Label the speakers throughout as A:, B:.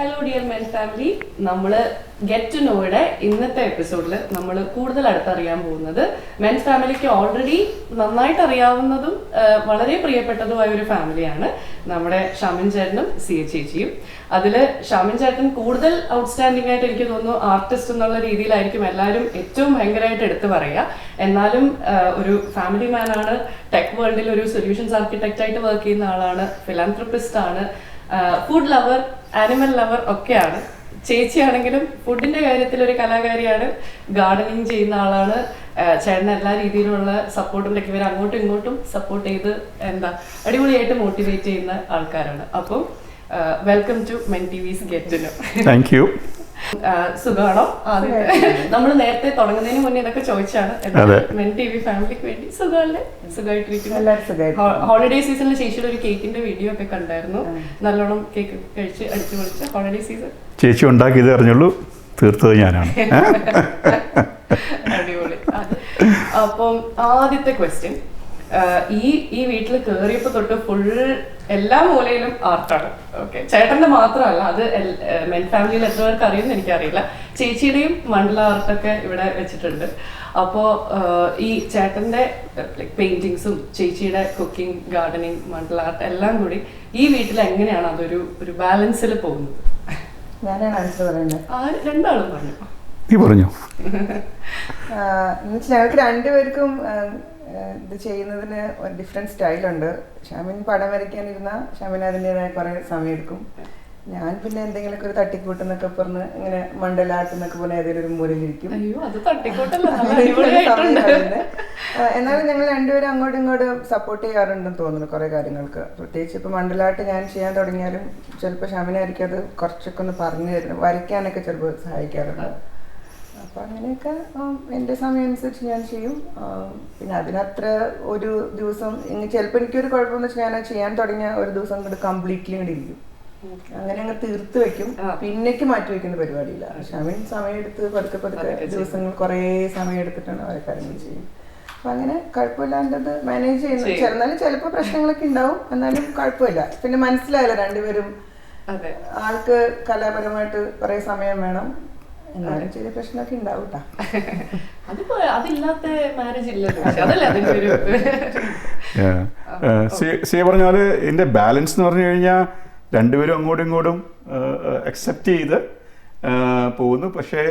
A: Hello dear men family, നമ്മൾ get to നോയുടെ ഇന്നത്തെ എപ്പിസോഡിൽ നമ്മൾ കൂടുതൽ അടുത്തറിയാൻ പോകുന്നത് മെൻ ഫാമിലിക്ക് ഓൾറെഡി നന്നായിട്ട് അറിയാവുന്നതും വളരെ പ്രിയപ്പെട്ടതുമായ ഒരു ഫാമിലിയാണ് നമ്മുടെ ഷമിൻ ചേട്ടനും സിയ ചേച്ചിയും. അതിൽ ഷമിൻ ചേട്ടൻ കൂടുതൽ ഔട്ട്സ്റ്റാൻഡിംഗ് ആയിട്ട് എനിക്ക് തോന്നുന്നു ആർട്ടിസ്റ്റ് എന്നുള്ള രീതിയിലായിരിക്കും എല്ലാവരും ഏറ്റവും ഭയങ്കരമായിട്ട് എടുത്തു പറയുക. എന്നാലും ഒരു ഫാമിലി മാനാണ്, ടെക് വേൾഡിൽ ഒരു സൊല്യൂഷൻസ് ആർക്കിടെക്റ്റ് ആയിട്ട് വർക്ക് ചെയ്യുന്ന ആളാണ്, ഫിലാന്ത്രപ്പിസ്റ്റ് ആണ്, ഫുഡ് ലവർ, ആനിമൽ ലവർ ഒക്കെയാണ്. ചേച്ചിയാണെങ്കിലും ഫുഡിന്റെ കാര്യത്തിൽ ഒരു കലാകാരിയാണ്, ഗാർഡനിങ് ചെയ്യുന്ന ആളാണ്. ചേട്ടന് എല്ലാ രീതിയിലുള്ള സപ്പോർട്ടും ഇവർ അങ്ങോട്ടും ഇങ്ങോട്ടും സപ്പോർട്ട് ചെയ്ത് അടിപൊളിയായിട്ട് മോട്ടിവേറ്റ് ചെയ്യുന്ന ആൾക്കാരാണ്. അപ്പം welcome to men TVs get to know.
B: Thank you.
A: സുഖാണോ? നമ്മൾ നേരത്തെ തുടങ്ങുന്നതിന് മുന്നേ ഇതൊക്കെ ചോദിച്ചാണ്. മെൻ ടി വി ഫാമിലിക്ക് വേണ്ടി സുഖമല്ലേ? സുഖമായിട്ടിരിക്കുന്നു. ഹോളിഡേ സീസണിൽ ചേച്ചിയുടെ ഒരു കേക്കിന്റെ വീഡിയോ ഒക്കെ കണ്ടായിരുന്നു. നല്ലോണം കേക്ക് കഴിച്ച് അടിച്ചു പൊളിച്ച് ഹോളിഡേ സീസൺ
B: ചേച്ചി ഉണ്ടാക്കിയത് അറിഞ്ഞുള്ളൂ, തീർത്തത് ഞാനാണ്.
A: അടിപൊളി. അപ്പം ആദ്യത്തെ ക്വസ്റ്റ്യൻ, ഈ വീട്ടിൽ കയറിയപ്പോ തൊട്ട് ഫുൾ എല്ലാ മൂലയിലും ആർട്ടാണ്. ഓക്കെ, ചേട്ടന്റെ മാത്രമല്ല, അത് മെൻ ഫാമിലിയിൽ എത്ര പേർക്ക് അറിയുമെന്ന് എനിക്കറിയില്ല. ചേച്ചിയുടെയും മണ്ഡല ആർട്ടൊക്കെ ഇവിടെ വെച്ചിട്ടുണ്ട്. അപ്പോൾ ഈ ചേട്ടന്റെ പെയിന്റിങ്സും ചേച്ചിയുടെ കുക്കിംഗ്, ഗാർഡനിങ്, മണ്ഡല ആർട്ട് എല്ലാം കൂടി ഈ വീട്ടിൽ എങ്ങനെയാണ് ഒരു ബാലൻസിൽ പോകുന്നത്?
C: ഞാനാണ് ആൻസർ പറയുന്നത്.
A: രണ്ടാളും പറഞ്ഞു.
B: നീ പറഞ്ഞു.
C: ഞങ്ങൾക്ക് രണ്ടുപേർക്കും ഇത് ചെയ്യുന്നതിന് ഒരു ഡിഫറെൻറ്റ് സ്റ്റൈലുണ്ട്. ഷാമിൻ പടം വരയ്ക്കാനിരുന്ന ഷാമിൻ അതിൻ്റെതായ കുറേ സമയമെടുക്കും. ഞാൻ പിന്നെ എന്തെങ്കിലുമൊക്കെ ഒരു തട്ടിക്കൂട്ടെന്നൊക്കെ പറഞ്ഞ് ഇങ്ങനെ മണ്ഡലാട്ടെന്നൊക്കെ പറഞ്ഞ് ഏതെങ്കിലും ഒരു മൂലയിലിരിക്കും. എന്നാലും ഞങ്ങൾ രണ്ടുപേരും അങ്ങോട്ടും ഇങ്ങോട്ടും സപ്പോർട്ട് ചെയ്യാറുണ്ടെന്ന് തോന്നുന്നു കുറേ കാര്യങ്ങൾക്ക്. പ്രത്യേകിച്ച് ഇപ്പോൾ മണ്ഡലാട്ട് ഞാൻ ചെയ്യാൻ തുടങ്ങിയാലും ചിലപ്പോൾ ഷാമിനായിരിക്കും അത് കുറച്ചൊക്കെ ഒന്ന് പറഞ്ഞു തരുന്നു, വരയ്ക്കാനൊക്കെ ചിലപ്പോൾ സഹായിക്കാറുണ്ട്. അപ്പം അങ്ങനെയൊക്കെ എൻ്റെ സമയം അനുസരിച്ച് ഞാൻ ചെയ്യും. പിന്നെ അതിനത്ര ഒരു ദിവസം ചിലപ്പോൾ എനിക്കൊരു കുഴപ്പമെന്ന് വെച്ചാൽ ഞാൻ ചെയ്യാൻ തുടങ്ങിയ ഒരു ദിവസം കൊണ്ട് കംപ്ലീറ്റ്ലി ഇങ്ങോട്ട് ഇരിക്കും. അങ്ങനെ അങ്ങ് തീർത്ത് വെക്കും, പിന്നേക്ക് മാറ്റി വെക്കുന്ന പരിപാടിയില്ല. ഷാമിൻ സമയമെടുത്ത് പതുക്കെ പതുക്കെ ദിവസങ്ങൾ കുറേ സമയം എടുത്തിട്ടാണ് അവരെ കാര്യങ്ങൾ ചെയ്യും. അപ്പം അങ്ങനെ കുഴപ്പമില്ലാണ്ടത് മാനേജ് ചെയ്യുന്നു. എന്നാലും ചിലപ്പോൾ പ്രശ്നങ്ങളൊക്കെ ഉണ്ടാവും, എന്നാലും കുഴപ്പമില്ല. പിന്നെ മനസ്സിലായല്ലോ രണ്ടുപേരും ആൾക്ക് കലാപരമായിട്ട് കുറേ സമയം വേണം, എന്നാലും ചെറിയ പ്രശ്നമൊക്കെ ഉണ്ടാവും കേട്ടോ.
B: സി പറഞ്ഞാൽ ഇതിൻ്റെ ബാലൻസ് എന്ന് പറഞ്ഞു കഴിഞ്ഞാൽ രണ്ടുപേരും അങ്ങോട്ടും ഇങ്ങോട്ടും അക്സെപ്റ്റ് ചെയ്ത് പോകുന്നു. പക്ഷേ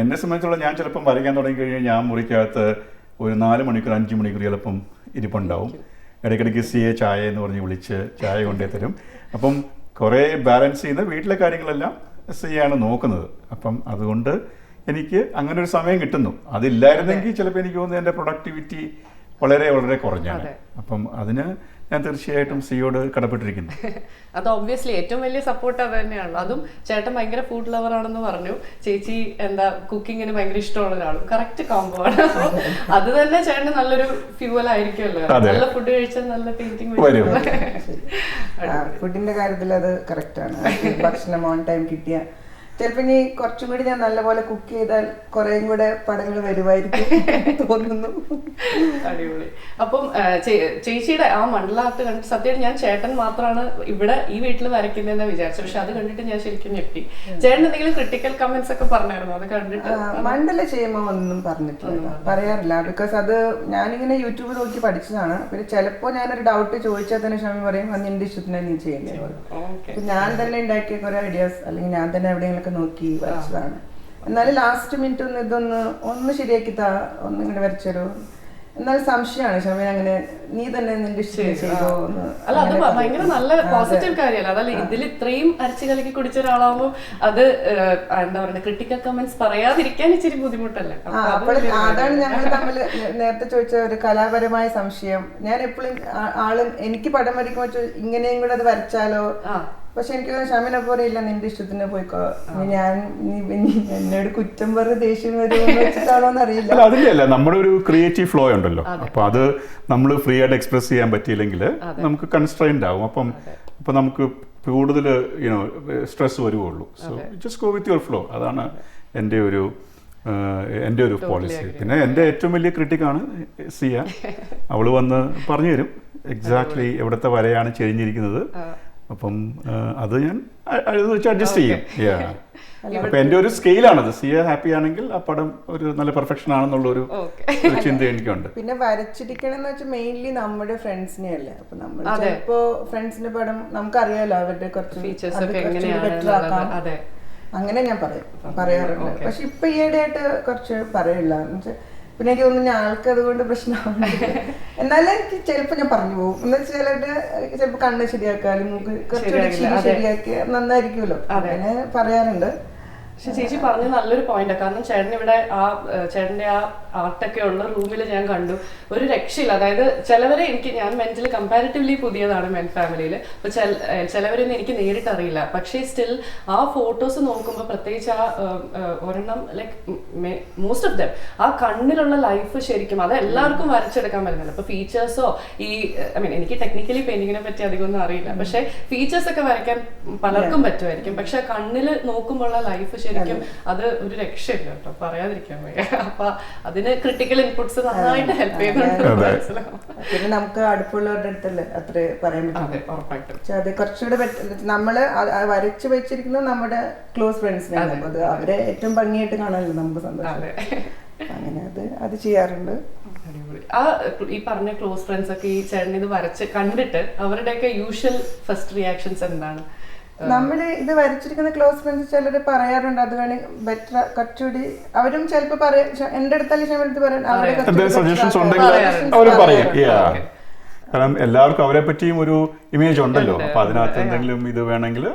B: എന്നെ സംബന്ധിച്ചുള്ള ഞാൻ ചിലപ്പം വരയ്ക്കാൻ തുടങ്ങി കഴിഞ്ഞാൽ ഞാൻ മുറിക്കകത്ത് ഒരു 4 മണിക്കൂർ 5 മണിക്കൂർ ചിലപ്പം ഇരിപ്പുണ്ടാവും. ഇടയ്ക്കിടയ്ക്ക് സിയെ ചായ എന്ന് പറഞ്ഞ് വിളിച്ച് ചായ കൊണ്ടേ തരും. അപ്പം കുറേ ബാലൻസ് ചെയ്യുന്ന വീട്ടിലെ കാര്യങ്ങളെല്ലാം സിയാണ് നോക്കുന്നത്. അപ്പം അതുകൊണ്ട് എനിക്ക് അങ്ങനെ ഒരു സമയം കിട്ടുന്നു. അതില്ലായിരുന്നെങ്കിൽ ചിലപ്പോൾ എനിക്ക് തോന്നുന്നു എൻ്റെ പ്രൊഡക്ടിവിറ്റി വളരെ വളരെ കുറഞ്ഞാണ്. അപ്പം അതിന് ഞാൻ തീർച്ചയായിട്ടും സിയോട് കടപ്പെട്ടിരിക്കുന്നു.
A: അത് ഒബ്വിയസ്ലി ഏറ്റവും വലിയ സപ്പോർട്ട് അത് തന്നെയാണ്. അതും ചേട്ടൻ ഭയങ്കര ഫുഡ് ലവർ ആണെന്ന് പറഞ്ഞു, ചേച്ചി കുക്കിങ്ങിന് ഭയങ്കര ഇഷ്ടമുള്ള ഒരാളും. കറക്റ്റ് കോംബോ ആണ്. അത് തന്നെ ചേട്ടന് നല്ലൊരു ഫ്യൂവൽ ആയിരിക്കുമല്ലോ. നല്ല ഫുഡ് കഴിച്ചാൽ നല്ല പെയിന്റിംഗ് വരും.
C: ഫുഡിന്റെ കാര്യത്തിൽ അത് കറക്റ്റാണ്. ഭക്ഷണം ഓൺ ടൈം കിട്ടിയ ചിലപ്പോൾ ഇനി കുറച്ചും കൂടി ഞാൻ നല്ലപോലെ കുക്ക് ചെയ്താൽ കുറേയും കൂടെ പടങ്ങൾ വരുമായിരിക്കും തോന്നുന്നു.
A: അടിപൊളി. അപ്പം ചേച്ചിയുടെ ആ മണ്ഡല ആർട്ട് കണ്ടിട്ട് സത്യം ഞാൻ ചേട്ടൻ മാത്രമാണ് ഇവിടെ ഈ വീട്ടിൽ വരയ്ക്കുന്നതെന്ന് വിചാരിച്ചു. പക്ഷെ അത് കണ്ടിട്ട് ഞാൻ ശരിക്കും ഞെട്ടി. ചേട്ടൻ എന്തെങ്കിലും ക്രിട്ടിക്കൽ കമന്റ്സ് ഒക്കെ പറഞ്ഞായിരുന്നു അത് കണ്ടിട്ട്?
C: മണ്ഡല ചെയ്യുമ്പോൾ ഒന്നും പറഞ്ഞിട്ടില്ല, പറയാറില്ല. ബിക്കോസ് അത് ഞാനിങ്ങനെ യൂട്യൂബ് നോക്കി പഠിച്ചതാണ്. പിന്നെ ചിലപ്പോൾ ഞാനൊരു ഡൗട്ട് ചോദിച്ചാൽ തന്നെ ഷാമി പറയും അത് നിന്റെ ഇഷ്ടത്തിനാണ് നീ ചെയ്യുന്നത്. ഞാൻ തന്നെ ഉണ്ടാക്കിയ കുറെ ഐഡിയാസ് അല്ലെങ്കിൽ ഞാൻ തന്നെ എവിടെയെങ്കിലും നോക്കി വരച്ചതാണ്. എന്നാലും ലാസ്റ്റ് മിനിറ്റ് ഒന്ന് ശരിയാക്കി ഒന്നിങ്ങനെ വരച്ചൊരു എന്നാലും സംശയമാണ് ഷമീൻ, അങ്ങനെ നീ തന്നെ നിന്റെ ഇഷ്ടം ചെയ്തോ?
A: അല്ല, അത് ഭയങ്കര നല്ല പോസിറ്റീവ് കാര്യമല്ല. അതല്ല, ഇതിൽ ഇത്രയും അരച്ചു കലക്കി കുടിച്ച ഒരാളാകുമ്പോൾ അത് എന്താ പറയുക, ക്രിട്ടിക്കൽ കമന്റ്സ് പറയാതിരിക്കാൻ ഇച്ചിരി ബുദ്ധിമുട്ടല്ലേ?
C: അതാണ് ഞങ്ങൾ തമ്മിൽ നേരത്തെ ചോദിച്ച ഒരു കലാപരമായ സംശയം. ഞാൻ എപ്പോഴും ആളും എനിക്ക് പടം വരയ്ക്കുമ്പോൾ ഇങ്ങനെയും കൂടെ അത് വരച്ചാലോ, പക്ഷെ എനിക്ക് ഷാമിനെ പോലെയില്ല, നിന്റെ ഇഷ്ടത്തിന് പോയിക്കോ, ഞാൻ എന്നോട് കുറ്റം പറഞ്ഞ ദേഷ്യം വെച്ചിട്ടാണോന്ന് അറിയില്ല.
B: അതില്ല, നമ്മുടെ ഒരു ക്രിയേറ്റീവ് ഫ്ലോ ഉണ്ടല്ലോ. അപ്പൊ അത് നമ്മൾ ഫ്രീ ആയിട്ട് എക്സ്പ്രസ് ചെയ്യാൻ പറ്റിയില്ലെങ്കിൽ നമുക്ക് കൺസ്ട്രെയിൻഡ് ആവും. അപ്പം നമുക്ക് കൂടുതൽ സ്ട്രെസ് വരുവുള്ളൂ. So just go with your flow. അതാണ് എൻ്റെ ഒരു പോളിസി. പിന്നെ എൻ്റെ ഏറ്റവും വലിയ ക്രിട്ടിക്കാണ് സിയ. അവള് വന്ന് പറഞ്ഞു തരും എക്സാക്ട്ലി എവിടുത്തെ വരെയാണ് ചെരിഞ്ഞിരിക്കുന്നത്. അപ്പം അത് ഞാൻ അത് വെച്ച് അഡ്ജസ്റ്റ് ചെയ്യും. അപ്പൊ എൻ്റെ ഒരു സ്കെയിലാണത്. സിയ ഹാപ്പി ആണെങ്കിൽ ആ പടം ഒരു നല്ല പെർഫെക്ഷൻ ആണെന്നുള്ളൊരു ചിന്ത എനിക്കുണ്ട്.
C: പിന്നെ വരച്ചിരിക്കണം എന്ന് വെച്ചാൽ മെയിൻലി നമ്മുടെ ഫ്രണ്ട്സിനെ അല്ലേ. അപ്പൊ നമ്മൾ ചിലപ്പോ ഫ്രണ്ട്സിന്റെ പടം നമുക്കറിയാലോ അവരുടെ കുറച്ച് ബെറ്റർ ആക്കാം, അങ്ങനെ ഞാൻ പറയാറുണ്ട്. പക്ഷെ ഇപ്പൊ ഈയിടെ ആയിട്ട് കുറച്ച് പറയില്ല. പിന്നെ എനിക്ക് തോന്നുന്നു ആൾക്ക് അതുകൊണ്ട് പ്രശ്നമാവുന്നുണ്ട്. എന്നാലും എനിക്ക് ചിലപ്പോ ഞാൻ പറഞ്ഞു പോകും. എന്ന് വെച്ചാൽ ചിലരുടെ ചിലപ്പോ കണ്ണ് ശരിയാക്കാലും കുറച്ചുകൂടി ശരിയാക്കി നന്നായിരിക്കുമല്ലോ, അങ്ങനെ പറയാറുണ്ട്.
A: പക്ഷെ ചേച്ചി പറഞ്ഞ നല്ലൊരു പോയിന്റ്. കാരണം ചേട്ടൻ ഇവിടെ ചേട്ടന്റെ ആ ആർട്ടൊക്കെ ഉള്ള റൂമിൽ ഞാൻ കണ്ടു, ഒരു രക്ഷയില്ല. അതായത് ചിലവരെ ഞാൻ മെന്റലി കമ്പാരിറ്റീവ്ലി പുതിയതാണ് മെൻ ഫാമിലിയിൽ. അപ്പൊ ചിലവരൊന്നും എനിക്ക് നേരിട്ട് അറിയില്ല. പക്ഷേ സ്റ്റിൽ ആ ഫോട്ടോസ് നോക്കുമ്പോൾ പ്രത്യേകിച്ച് ആ ഒരെണ്ണം ലൈക്ക് മോസ്റ്റ് ഓഫ് ദം ആ കണ്ണിലുള്ള ലൈഫ് ശരിക്കും അത് എല്ലാവർക്കും വരച്ചെടുക്കാൻ പറ്റുന്നില്ല. അപ്പൊ ഫീച്ചേഴ്സോ എനിക്ക് ടെക്നിക്കലി പെയിന്റിങ്ങിനെ പറ്റി അധികം ഒന്നും അറിയില്ല. പക്ഷെ ഫീച്ചേഴ്സ് ഒക്കെ വരയ്ക്കാൻ പലർക്കും പറ്റുമായിരിക്കും. പക്ഷെ കണ്ണിൽ നോക്കുമ്പോഴുള്ള ലൈഫ് ശരിക്കും അത് ഒരു രക്ഷയില്ല കേട്ടോ, പറയാതിരിക്കാൻ വയ്യ. അപ്പൊ അതിന് ക്രിട്ടിക്കൽ ഇൻപുട്സ് നന്നായിട്ട് ഹെൽപ്പ് ചെയ്യുന്നുണ്ട്.
C: പിന്നെ നമുക്ക് അടുപ്പുള്ളവരുടെ അടുത്തല്ലേ അത്ര പറയാൻ പറ്റും. അത് കുറച്ചുകൂടെ നമ്മള് വരച്ചു വെച്ചിരിക്കുന്നത് നമ്മുടെ ക്ലോസ് ഫ്രണ്ട്സിനാണ്. അത് അവരെ ഏറ്റവും ഭംഗിയായിട്ട് കാണാനല്ലോ നമുക്ക് സന്തോഷം. അങ്ങനെ അത് ചെയ്യാറുണ്ട്.
A: ഈ പറഞ്ഞ ക്ലോസ് ഫ്രണ്ട്സ് ഒക്കെ ഈ ചേട്ടൻ ഇത് വരച്ച് കണ്ടിട്ട് അവരുടെയൊക്കെ യൂഷ്വൽ ഫസ്റ്റ് റിയാക്ഷൻസ് എന്താണ്?
C: നമ്മള് ഇത് വരച്ചിരിക്കുന്ന ക്ലോസ് ഫ്രണ്ട്സ് ചിലര് പറയാറുണ്ട് അത് വേണേ ബെറ്റർ കുറച്ചുകൂടി. അവരും ചിലപ്പോ പറയാം, എന്റെ അടുത്തല്ലേ ക്ഷമത്ത് പറയാൻ
B: സജഷൻസ് ഉണ്ടെങ്കിൽ അവരും പറയും. കാരണം എല്ലാവർക്കും അവരെ പറ്റിയും ഒരു ഇമേജ് ഉണ്ടല്ലോ. അപ്പൊ അതിനകത്ത് എന്തെങ്കിലും ഇത് വേണമെങ്കിൽ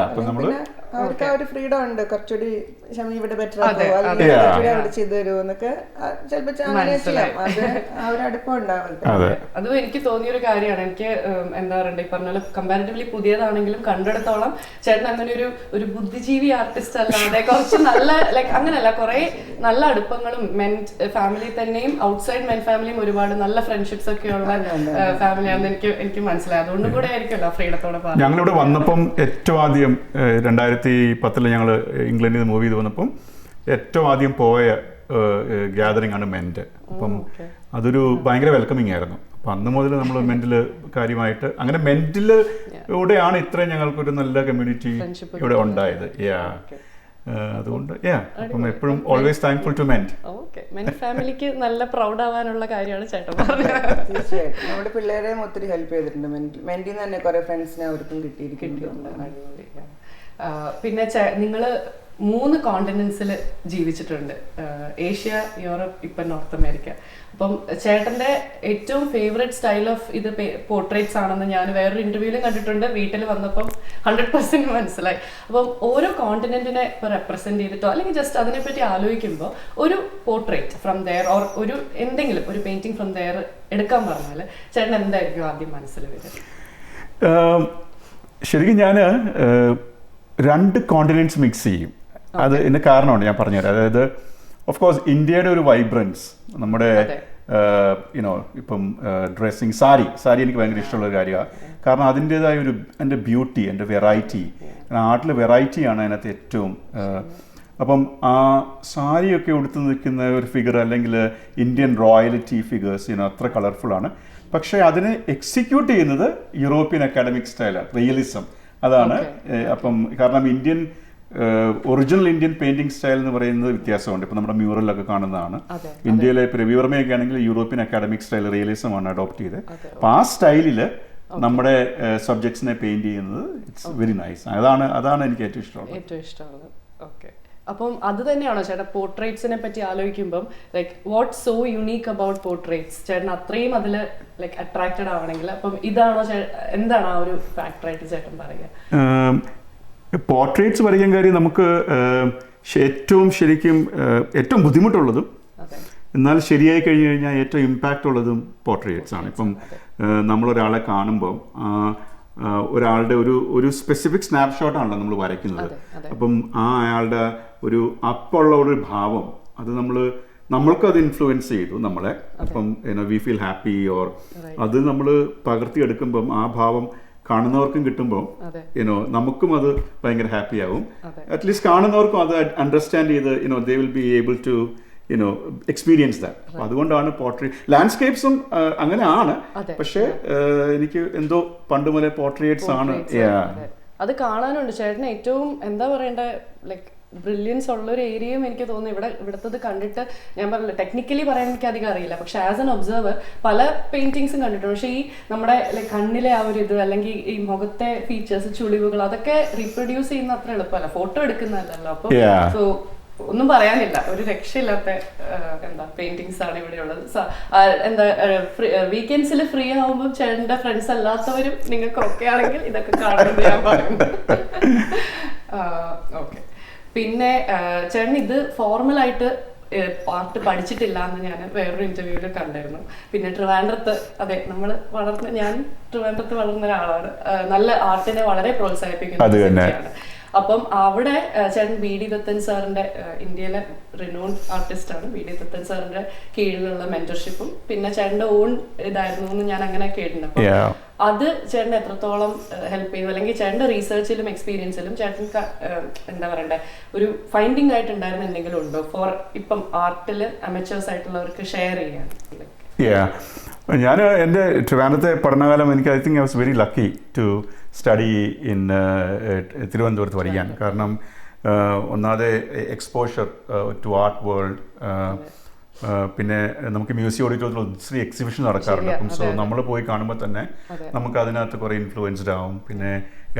B: അപ്പൊ നമ്മള്
C: അവർക്ക് ആ ഒരു ഫ്രീഡം ഉണ്ട്. കുറച്ചുകൂടി ക്ഷമ ഇവിടെ ബെറ്റർ ആക്കുമോ അല്ലെങ്കിൽ കുറച്ചുകൂടി അവിടെ ചെയ്തു തരുമോ എന്നൊക്കെ ചിലപ്പോ അങ്ങനെ ചെയ്യാം. അത് ആ ഒരു അടുപ്പം ഉണ്ടാവില്ല.
A: അതും എനിക്ക് തോന്നിയൊരു കാര്യമാണ്. എനിക്ക് എന്താ പറയുക, ഈ പറഞ്ഞ പോലെ കമ്പാരിറ്റീവ്ലി പുതിയതാണെങ്കിലും കണ്ടെടുത്തോളം ചേട്ടൻ അങ്ങനെ ഒരു ബുദ്ധിജീവി ആർട്ടിസ്റ്റ് അല്ലാതെ കുറച്ച് നല്ല ലൈക്ക് അങ്ങനെയല്ല, കുറെ നല്ല അടുപ്പങ്ങളും മെൻ ഫാമിലി തന്നെയും ഔട്ട്സൈഡ് മെൻ ഫാമിലിയും ഒരുപാട് നല്ല ഫ്രണ്ട്ഷിപ്സ് ഒക്കെ ഉള്ള ഫാമിലിയാണെന്ന് എനിക്ക് മനസ്സിലായി. അതുകൊണ്ട് കൂടെ ആയിരിക്കുമല്ലോ ഫ്രീഡത്തോടെ പറഞ്ഞു.
B: ഞങ്ങളിവിടെ വന്നപ്പം ഏറ്റവും ആദ്യം 2010 ഞങ്ങൾ ഇംഗ്ലണ്ടിൽ നിന്ന് മൂവ് ചെയ്ത് വന്നപ്പം ഏറ്റവും ആദ്യം പോയ ഗ്യാതറിംഗ് ആണ് മെന്റ്. അപ്പം അതൊരു ഭയങ്കര വെൽക്കമിങ് ആയിരുന്നു. അപ്പം അന്ന് മുതൽ നമ്മൾ മെന്റിൽ കാര്യമായിട്ട് അങ്ങനെ മെന്റിലൂടെയാണ് ഇത്രയും ഞങ്ങൾക്കൊരു നല്ല കമ്മ്യൂണിറ്റി ഇവിടെ ഉണ്ടായത്. അതുകൊണ്ട് അപ്പം എപ്പോഴും ഓൾവേസ് താങ്ക്ഫുൾ ടു മെന്റ്.
A: മെൻ ഫാമിലിക്ക് നല്ല പ്രൗഡ് ആവാനുള്ള കാര്യമാണ് ചേട്ടൻ
C: പറഞ്ഞത്. തീർച്ചയായിട്ടും നമ്മുടെ പിള്ളേരെ ഒത്തിരി ഹെൽപ്പ് ചെയ്തിട്ടുണ്ട്. മെന്റിൽ നിന്ന് തന്നെ കുറെ ഫ്രണ്ട്സിനെ അവർക്കും കിട്ടിയിട്ടുണ്ട്.
A: പിന്നെ നിങ്ങള് 3 കോണ്ടിനെന്റ്സിൽ ജീവിച്ചിട്ടുണ്ട്, ഏഷ്യ, യൂറോപ്പ്, ഇപ്പം നോർത്ത് അമേരിക്ക. അപ്പം ചേട്ടന്റെ ഏറ്റവും ഫേവറേറ്റ് സ്റ്റൈൽ ഓഫ് ഇത് പോർട്രേറ്റ്സ് ആണെന്ന് ഞാൻ വേറൊരു ഇന്റർവ്യൂവിലും കണ്ടിട്ടുണ്ട്. വീട്ടിൽ വന്നപ്പം 100% മനസ്സിലായി. അപ്പം ഓരോ കോണ്ടിനെന്റിനെ റെപ്രസെന്റ് ചെയ്തിട്ടോ അല്ലെങ്കിൽ ജസ്റ്റ് അതിനെപ്പറ്റി ആലോചിക്കുമ്പോൾ ഒരു പോർട്രേറ്റ് ഫ്രം ദെയർ ഓർ ഒരു എന്തെങ്കിലും ഒരു പെയിന്റിംഗ് ഫ്രം ദെയർ എടുക്കാൻ പറഞ്ഞാൽ ചേട്ടൻ എന്തായിരിക്കും ആദ്യം മനസ്സിൽ വരുന്നത്?
B: ശരിക്കും ഞാൻ 2 കോണ്ടിനെന്റ്സ് മിക്സ് ചെയ്യും. അത് ഇതിന് കാരണമാണ് ഞാൻ പറഞ്ഞുതരാം. അതായത് ഓഫ് കോഴ്സ് ഇന്ത്യയുടെ ഒരു വൈബ്രൻസ്, നമ്മുടെ ഇപ്പം ഡ്രസ്സിങ്, സാരി എനിക്ക് ഭയങ്കര ഇഷ്ടമുള്ള ഒരു കാര്യമാണ്. കാരണം അതിൻ്റെതായ എൻ്റെ ബ്യൂട്ടി, എൻ്റെ വെറൈറ്റി, ആർട്ടിലെ വെറൈറ്റിയാണ് അതിനകത്ത് ഏറ്റവും. അപ്പം ആ സാരിയൊക്കെ ഉടുത്ത് നിൽക്കുന്ന ഒരു ഫിഗർ അല്ലെങ്കിൽ ഇന്ത്യൻ റോയലിറ്റി ഫിഗേഴ്സ് അത്ര കളർഫുള്ളാണ്. പക്ഷേ അതിനെ എക്സിക്യൂട്ട് ചെയ്യുന്നത് യൂറോപ്യൻ അക്കാഡമിക് സ്റ്റൈലാണ്, റിയലിസം. അതാണ്. അപ്പം കാരണം ഒറിജിനൽ ഇന്ത്യൻ പെയിന്റിംഗ് സ്റ്റൈൽ എന്ന് പറയുന്നത് വ്യത്യാസമുണ്ട്. ഇപ്പം നമ്മുടെ മ്യൂറലൊക്കെ കാണുന്നതാണ്. ഇന്ത്യയിലെ ഇപ്പോൾ രവിവർമ്മയൊക്കെ ആണെങ്കിൽ യൂറോപ്യൻ അക്കാഡമിക് സ്റ്റൈൽ റിയലിസം ആണ് അഡോപ്റ്റ് ചെയ്തത്. അപ്പം ആ സ്റ്റൈലിൽ നമ്മുടെ സബ്ജക്ട്സിനെ പെയിന്റ് ചെയ്യുന്നത് ഇറ്റ്സ് വെരി നൈസ്. അതാണ് എനിക്ക് ഏറ്റവും ഇഷ്ടമുള്ളത്.
A: ഓക്കെ, അപ്പം അത് തന്നെയാണോ ചേട്ടാ പോർട്രേറ്റ്സിനെ പറ്റി ആലോചിക്കുമ്പം like what so unique about portraits? ചേട്ടൻ അത്രയും അതിൽ ലൈക്ക് അട്രാക്റ്റഡ് ആവണമെങ്കിൽ അപ്പം ഇതാണോ, എന്താണ് ആ ഒരു ഫാക്ടറായിട്ട് ചേട്ടൻ പറയുക?
B: പോർട്രേറ്റ്സ് വരയ്ക്കാൻ കാര്യം നമുക്ക് ഏറ്റവും ബുദ്ധിമുട്ടുള്ളതും എന്നാൽ ശരിയായി കഴിഞ്ഞു കഴിഞ്ഞാൽ ഏറ്റവും ഇമ്പാക്റ്റ് ഉള്ളതും പോർട്രേറ്റ്സ് ആണ്. ഇപ്പം നമ്മളൊരാളെ കാണുമ്പോൾ ഒരാളുടെ ഒരു സ്പെസിഫിക് സ്നാപ്ഷോട്ടാണല്ലോ നമ്മൾ വരയ്ക്കുന്നത്. അപ്പം അയാളുടെ ഒരു അപ്പുള്ള ഒരു ഭാവം അത് നമ്മൾക്കത് ഇൻഫ്ലുവൻസ് ചെയ്തു നമ്മളെ. അപ്പം വി ഫീൽ ഹാപ്പി ഓർ അത് നമ്മൾ പകർത്തിയെടുക്കുമ്പം ആ ഭാവം കാണുന്നവർക്കും കിട്ടുമ്പോൾ നമുക്കും അത് ഭയങ്കര ഹാപ്പി ആവും. അറ്റ്ലീസ്റ്റ് കാണുന്നവർക്കും അത് അണ്ടർസ്റ്റാൻഡ് ചെയ്ത് they will be able to you know experience that. അപ്പം അതുകൊണ്ടാണ് പോർട്രേറ്റ് ലാൻഡ്സ്കേപ്സും അങ്ങനെയാണ്, പക്ഷേ എനിക്ക് എന്തോ പണ്ട് മുതലേ പോർട്രേറ്റ്സ് ആണ്.
A: അത് കാണാനുണ്ട് ചേട്ടന് ഏറ്റവും എന്താ പറയണ്ടേ ലൈക്ക് ബ്രില്യൻസ് ഉള്ള ഒരു ഏരിയയും എനിക്ക് തോന്നുന്നു. ഇവിടുത്തത് കണ്ടിട്ട് ഞാൻ പറഞ്ഞില്ല, ടെക്നിക്കലി പറയാൻ എനിക്ക് അധികം അറിയില്ല, പക്ഷെ ആസ് എൻ ഒബ്സർവർ പല പെയിന്റിങ്സും കണ്ടിട്ടുണ്ട്. പക്ഷെ ഈ നമ്മുടെ ലൈക്ക് കണ്ണിലെ ആ ഒരു ഇത് അല്ലെങ്കിൽ ഈ മുഖത്തെ ഫീച്ചേഴ്സ് ചുളിവുകൾ അതൊക്കെ റീപ്രൊഡ്യൂസ് ചെയ്യുന്ന അത്ര എളുപ്പമല്ല, ഫോട്ടോ എടുക്കുന്നതല്ലോ. അപ്പൊ സോ ഒന്നും പറയാനില്ല, ഒരു രക്ഷയില്ലാത്ത എന്താ പെയിന്റിങ്സ് ആണ് ഇവിടെ ഉള്ളത്. എന്താ വീക്കെൻഡ്സിൽ ഫ്രീ ആവുമ്പോൾ ചേട്ടൻ്റെ ഫ്രണ്ട്സ് അല്ലാത്തവരും നിങ്ങൾക്ക് ഓക്കെ ആണെങ്കിൽ ഇതൊക്കെ കാണുന്നത് ഞാൻ പറയുന്നത്. ഓക്കെ. പിന്നെ ചേട്ടൻ ഇത് ഫോർമലായിട്ട് ആർട്ട് പഠിച്ചിട്ടില്ല എന്ന് ഞാൻ വേറൊരു ഇന്റർവ്യൂവിൽ കണ്ടായിരുന്നു. പിന്നെ ട്രിവാൻഡ്രത്ത്, അതെ നമ്മൾ ഞാൻ ട്രിവാൻഡ്രത്ത് വളർന്ന ഒരാളാണ്, നല്ല ആർട്ടിനെ വളരെ പ്രോത്സാഹിപ്പിക്കുന്ന. അപ്പം അവിടെ ചേട്ടൻ ബി ഡി ദത്തൻ സാറിന്റെ, ഇന്ത്യയിലെ റിനോൺ ആർട്ടിസ്റ്റ് ആണ്, ബി ഡി ദത്തൻ സാറിന്റെ കീഴിലുള്ള മെന്റർഷിപ്പും പിന്നെ ചേട്ടന്റെ ഓൺ ഇതായിരുന്നു എന്ന് ഞാൻ അങ്ങനെ കേട്ടിട്ടുണ്ട്. അപ്പൊ അത് ചേട്ടൻ എത്രത്തോളം ഹെൽപ്പ് ചെയ്തു, അല്ലെങ്കിൽ ചേട്ടന്റെ റീസെർച്ചിലും എക്സ്പീരിയൻസിലും ചേട്ടൻ എന്താ പറയണ്ടേ ഒരു ഫൈൻഡിങ് ആയിട്ടുണ്ടായിരുന്ന എന്തെങ്കിലും ഉണ്ടോ ഫോർ ഇപ്പം ആർട്ടിൽ അമച്ചേഴ്സ് ആയിട്ടുള്ളവർക്ക് ഷെയർ ചെയ്യാൻ?
B: ഞാൻ എൻ്റെ ട്രിവാൻഡ്രത്തെ പഠനകാലം എനിക്ക് I think I was very lucky to study in തിരുവനന്തപുരത്ത് പഠിക്കാൻ. കാരണം ഒന്നാമതെ എക്സ്പോഷർ ടു ആർട്ട് വേൾഡ്, പിന്നെ നമുക്ക് മ്യൂസിയം ഓഡിറ്റോറിയത്തിൽ ഒത്തിരി എക്സിബിഷൻ നടക്കാറുണ്ട്. അപ്പം സോ നമ്മൾ പോയി കാണുമ്പോൾ തന്നെ നമുക്ക് അതിനകത്ത് കുറേ ഇൻഫ്ലുവൻസ്ഡ് ആവും. പിന്നെ